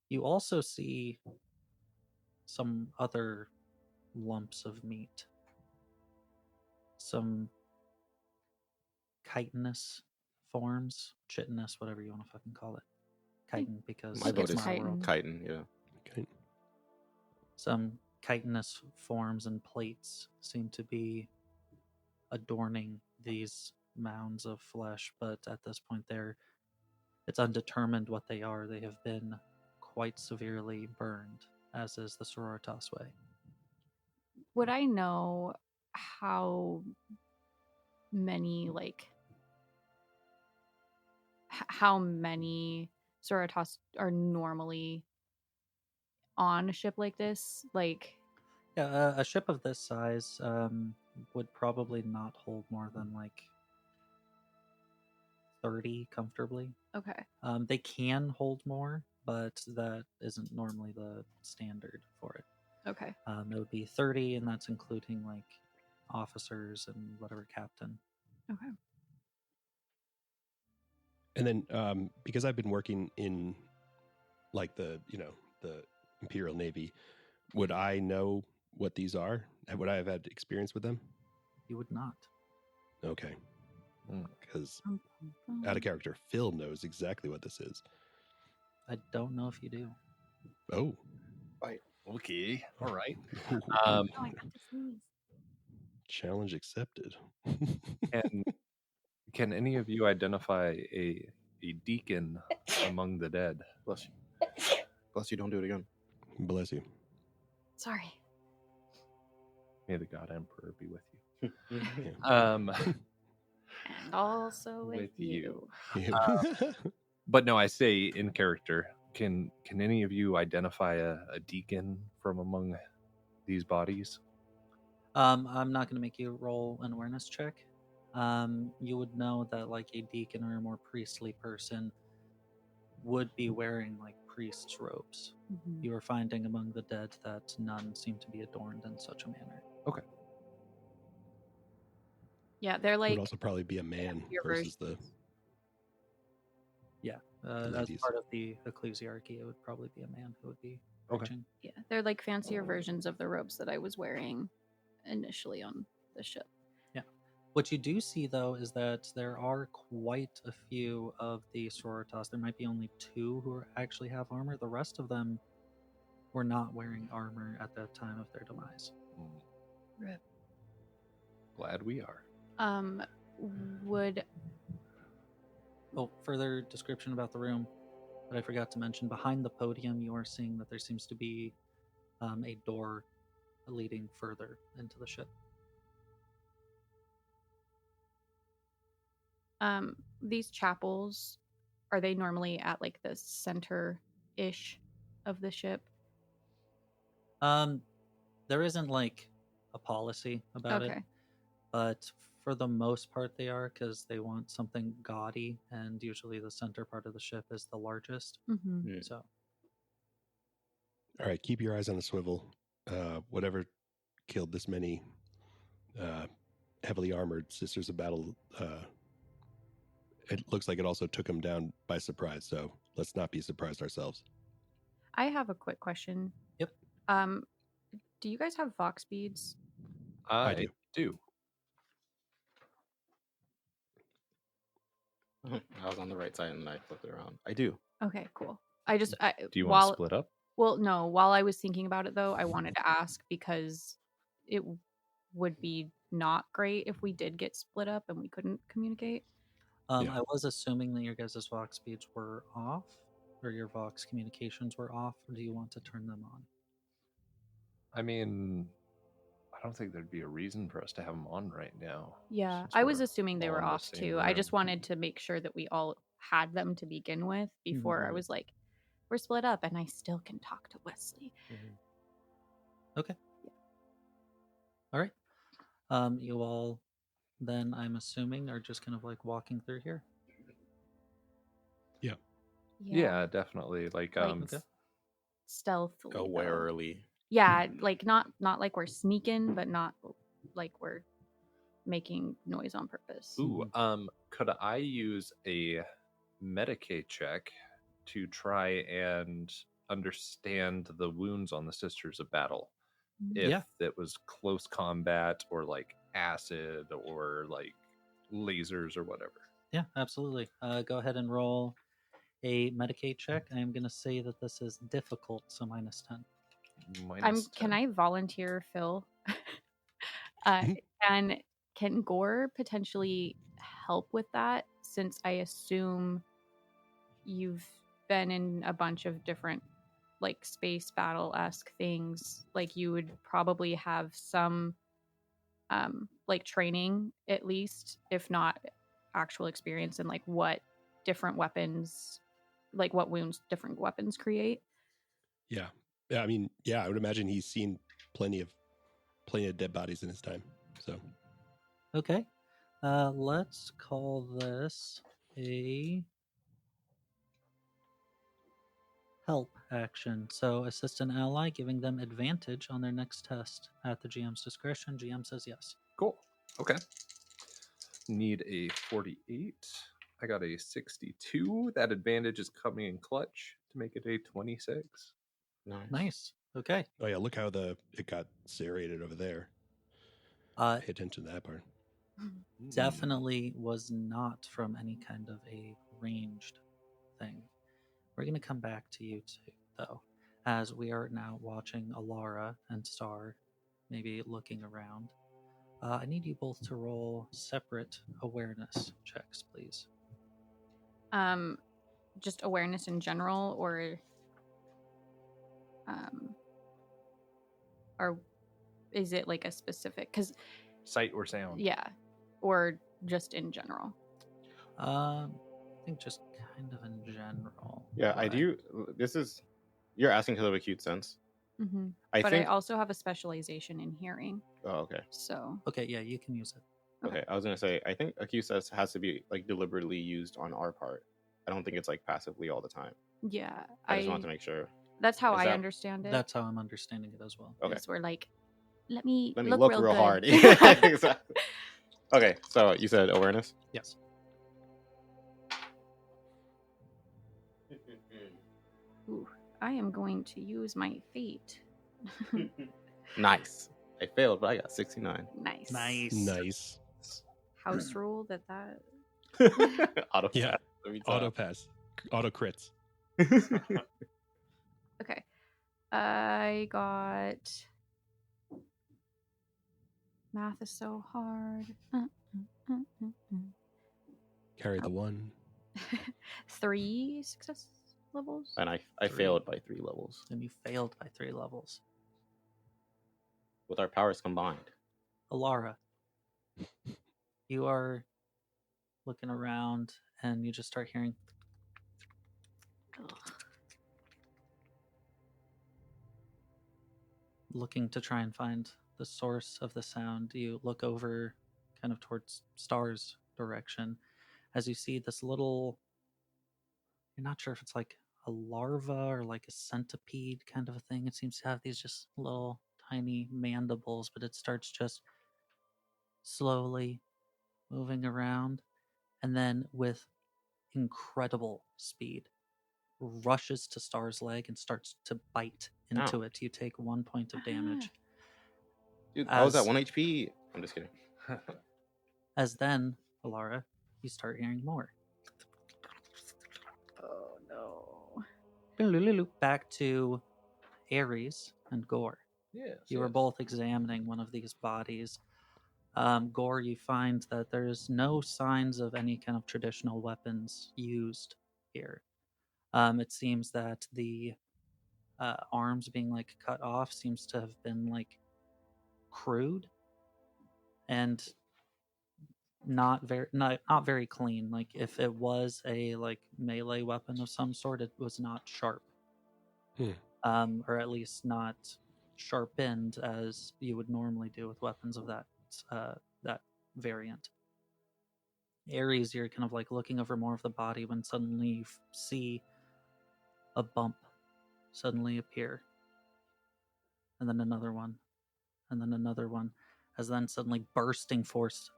You also see some other lumps of meat. Some chitinous forms, chitinous, whatever you want to fucking call it. Chitin, because My vote it's is chitin. chitin, yeah. Okay. some chitinous forms and plates seem to be adorning these mounds of flesh, but at this point it's undetermined what they are. They have been quite severely burned, as is the Sororitas way. Would I know how many how many Sororitas are normally on a ship like this? Like, Yeah, a ship of this size would probably not hold more than like 30 comfortably. okay. They can hold more, but that isn't normally the standard for it. Okay. It would be 30, and that's including like officers and whatever captain. Okay. And then because I've been working in like the Imperial Navy, would I know what these are? Would I have had experience with them? You would not. Okay. Because Um, out of character, Phil knows exactly what this is. I don't know if you do. Oh. Okay. All right. Oh, I got to sneeze. Challenge accepted. Can any of you identify a deacon among the dead? Bless you. Bless you, don't do it again. Bless you. Sorry. May the God Emperor be with you. Yeah. And also with you. Yeah. But no, I say in character. Can any of you identify a deacon from among these bodies? I'm not going to make you roll an awareness check. You would know that like a deacon or a more priestly person would be wearing like priest's robes. Mhm. You are finding among the dead that none seem to be adorned in such a manner. Okay. Yeah, they're It like would also probably be a man your versus the. Yeah, as ladies. part of the ecclesiarchy, it would probably be a man who would be Okay. preaching. yeah, they're like fancier versions of the robes that I was wearing initially on the ship. What you do see, though, is that there are quite a few of the Sororitas. There might be only 2 who actually have armor. The rest of them were not wearing armor at the time of their demise. Rip. Glad we are. Would Oh, further description about the room that I forgot to mention. Behind the podium, you are seeing that there seems to be a door leading further into the ship. these chapels, are they normally at like the center-ish of the ship? There isn't like a policy about it, but for the most part they are, because they want something gaudy, and usually the center part of the ship is the largest. Mm-hmm. Yeah. So All right, keep your eyes on the swivel. Whatever killed this many heavily armored Sisters of Battle it looks like it also took him down by surprise. So let's not be surprised ourselves. I have a quick question. Yep. Do you guys have Vox beads? I do. I was on the right side and I flipped it around. I do. Okay, cool. I just Do you want to split up? Well, no. While I was thinking about it, though, I wanted to ask because it would be not great if we did get split up and we couldn't communicate. Yeah. I was assuming that your guys' Vox speeds were off, or your Vox communications were off, or do you want to turn them on? I mean, I don't think there'd be a reason for us to have them on right now. Yeah, since I was we're assuming they all were in the off same too. I just room. wanted to make sure that we all had them to begin with before I Mhm. was like, we're split up and I still can talk to Wesley. Okay. Yeah. All right. You all then, I'm assuming, are just kind of like walking through here. Yeah, definitely. Like, Okay. Stealthily. Go though. warily. Yeah, like not like we're sneaking, but not like we're making noise on purpose. ooh, could I use a Medicaid check to try and understand the wounds on the Sisters of Battle? If Yeah. it was close combat or like acid or like lasers or whatever. Yeah, absolutely. Go ahead and roll a Medicaid check. I am going to say that this is difficult, so -10. Can 10. I volunteer Phil? And can Gore potentially help with that, since I assume you've been in a bunch of different like space battle-esque things? Like you would probably have some like training, at least, if not actual experience in like what different weapons, like what wounds different weapons create. Yeah. I mean, yeah, I would imagine he's seen plenty of dead bodies in his time. So Okay. Let's call this a help action. So assist an ally, giving them advantage on their next test at the GM's discretion. GM says yes. Cool. Okay. Need a 48. I got a 62. That advantage is coming in clutch to make it a 26. Nice. Okay. oh yeah, look how it got serrated over there. Uh, Pay attention to that part. definitely was not from any kind of a ranged thing. We're going to come back to you two, though, as we are now watching Alara and Star maybe looking around. I need you both to roll separate awareness checks, please. Just awareness in general, or is it like a specific? Because Sight or sound? yeah, or just in general. I think just kind of in general. Yeah, I do. You're asking because of acute sense. Mm-hmm. I But think. I also have a specialization in hearing. Oh, okay. So Okay, yeah, you can use it. Okay, I was gonna say I think acute sense has to be like deliberately used on our part. I don't think it's like passively all the time. yeah, I just want to make sure. That's how Is I that- understand it. That's how I'm understanding it as well. Okay. Is we're like, let me Let me look look real good. hard. Yeah, exactly. Okay, so you said awareness. Yes. Ooh, I am going to use my fate. Nice. I failed, but I got 69. Nice. Nice. House rule that. Auto Yeah. pass every time. Auto pass. Auto crits. Okay. I got. Math is so hard. Carry the one. 3 success levels. And I 3. failed by 3 levels And you failed by 3 levels. with our powers combined. Alara, you are looking around and you just start hearing. Looking to try and find the source of the sound, you look over kind of towards Star's direction as you see this little, you're not sure if it's like a larva or like a centipede kind of a thing. It seems to have these just little tiny mandibles, but it starts just slowly moving around. And then with incredible speed, rushes to Star's leg and starts to bite into it. You take 1 point of damage. Dude, I was at As- 1 HP. I'm just kidding. As then, Alara, you start hearing more. Oh no. Back to Ares and Gore. Yes. You were both examining one of these bodies. Gore, you find that there's no signs of any kind of traditional weapons used here. It seems that the arms being like cut off seems to have been like crude and not very clean. Like if it was a like melee weapon of some sort, it was not sharp. Or at least not sharpened as you would normally do with weapons of that variant. Ares, you're kind of like looking over more of the body when suddenly you see a bump suddenly appear, and then another one, and then another one, as then suddenly bursting forth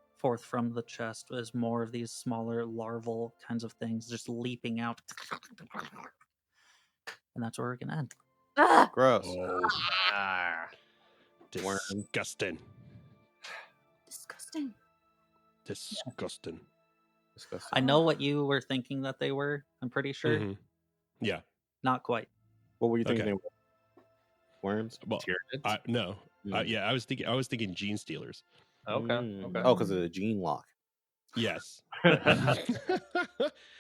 from the chest is more of these smaller larval kinds of things just leaping out. And that's where we're gonna end. Ah! Gross. Disgusting. Disgusting. Disgusting. Disgusting. I know what you were thinking that they were. I'm pretty sure. Mhm. Yeah. Not quite. What were you thinking? Okay. They were? Worms? Well, Tyranids? no. Mm. Yeah, I was thinking gene stealers. Okay. Mm. Okay. Oh, because of the gene lock. Yes.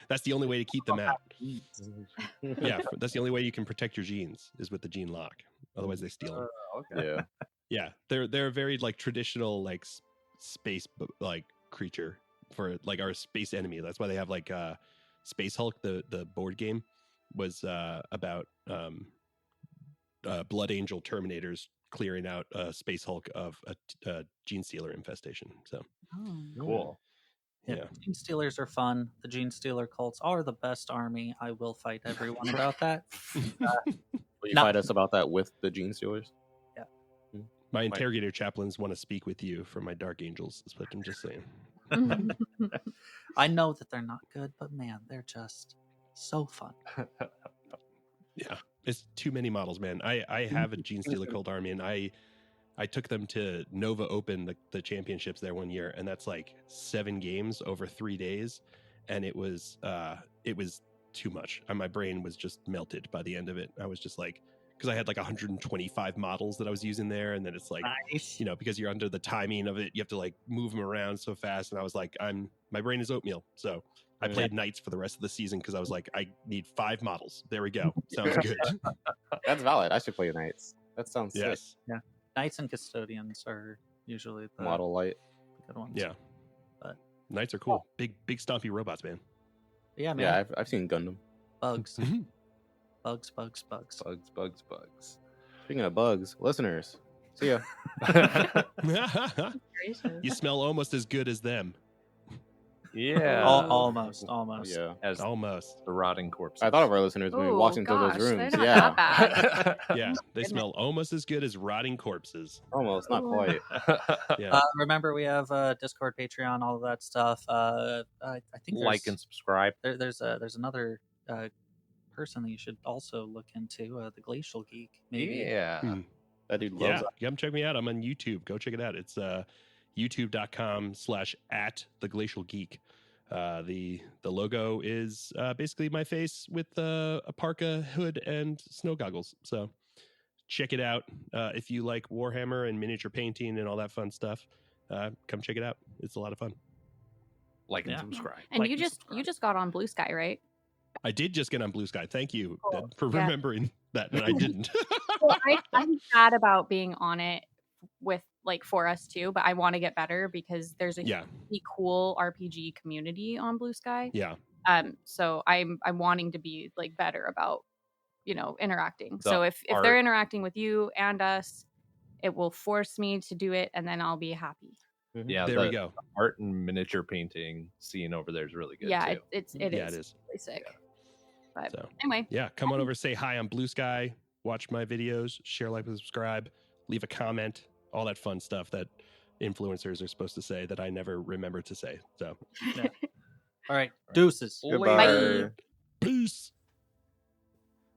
That's the only way to keep them out. Yeah, that's the only way you can protect your genes is with the gene lock. Otherwise, they steal them. Okay. Yeah. Yeah, they're a very like traditional like space like creature for like our space enemy. That's why they have like Space Hulk. The board game was about Blood Angel Terminators clearing out Space Hulk of a gene stealer infestation. So Oh. Cool. yeah. Gene Stealers are fun. The Gene Stealer cults are the best army. I will fight everyone about that. Will you Not- fight us about that with the gene stealers? My interrogator chaplains want to speak with you for my Dark Angels. That's what I'm just saying. I know that they're not good, but man, they're just so fun. Yeah, it's too many models, man. I have a Gene Stealer cult army, and I took them to Nova Open, the championships there one year, and that's like 7 games over 3 days, and it was too much. And my brain was just melted by the end of it. I was just like, because I had like 125 models that I was using there, and then it's like, Nice. you know, because you're under the timing of it, you have to like move them around so fast, and I was like, my brain is oatmeal, so I played Knights for the rest of the season because I was like, I need 5 models. There we go. Sounds good. That's valid. I should play Knights. That sounds sick. Yes. Knights and Custodians are usually the Model light. good ones. Yeah. But Knights are cool. Big stompy robots, man. yeah, man. Yeah, I've seen Gundam. Bugs. Mhm. Bugs. Bugs. Speaking of bugs, listeners, see ya. You smell almost as good as them. Yeah. Almost. Yeah. As Almost. the rotting corpse. I thought of our listeners when we Oh, walked into those gosh, rooms. they're not Yeah. that bad. Yeah, they smell almost as good as rotting corpses. Almost, not quite. Yeah. Remember, we have Discord, Patreon, all of that stuff. I think Like and subscribe. there's another person that you should also look into, the Glacial Geek. Maybe. Yeah. That dude loves Yeah, it. come check me out. I'm on YouTube. Go check it out. It's youtube.com/@theglacialgeek. The logo is basically my face with a parka, hood, and snow goggles. So check it out. If you like Warhammer and miniature painting and all that fun stuff, come check it out. It's a lot of fun. Like and Yeah. subscribe. And Like you and just subscribe. got on Blue Sky, right? I did just get on Blue Sky. Thank you Cool. Deb, for Yeah. remembering that, and I didn't. Well, I'm sad about being on it with for us too, but I want to get better because there's a Yeah, really cool RPG community on Blue Sky. yeah. So I'm wanting to be better about interacting. The So if art- they're interacting with you and us, it will force me to do it, and then I'll be happy. Yeah. There we go. Art and miniature painting scene over there is really good Yeah, too. it Yeah, is it is. really sick. But So anyway, yeah, come on over, say hi on Blue Sky, watch my videos, share, like, and subscribe, leave a comment, all that fun stuff that influencers are supposed to say that I never remember to say. So All right, deuces. Goodbye. Peace.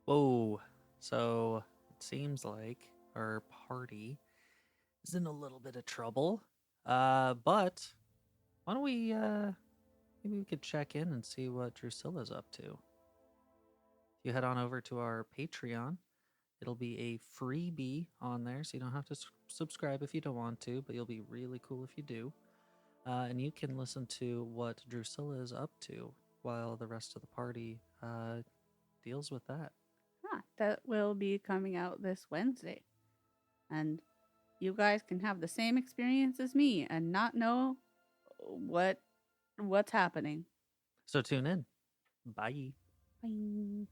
Whoa. So it seems like our party is in a little bit of trouble. But why don't we maybe we could check in and see what Drusilla's up to. If you head on over to our Patreon, it'll be a freebie on there, so you don't have to subscribe if you don't want to, but you'll be really cool if you do. And you can listen to what Drusilla is up to while the rest of the party deals with that. That will be coming out this Wednesday. And you guys can have the same experience as me and not know what's happening. So tune in. Bye. Bye.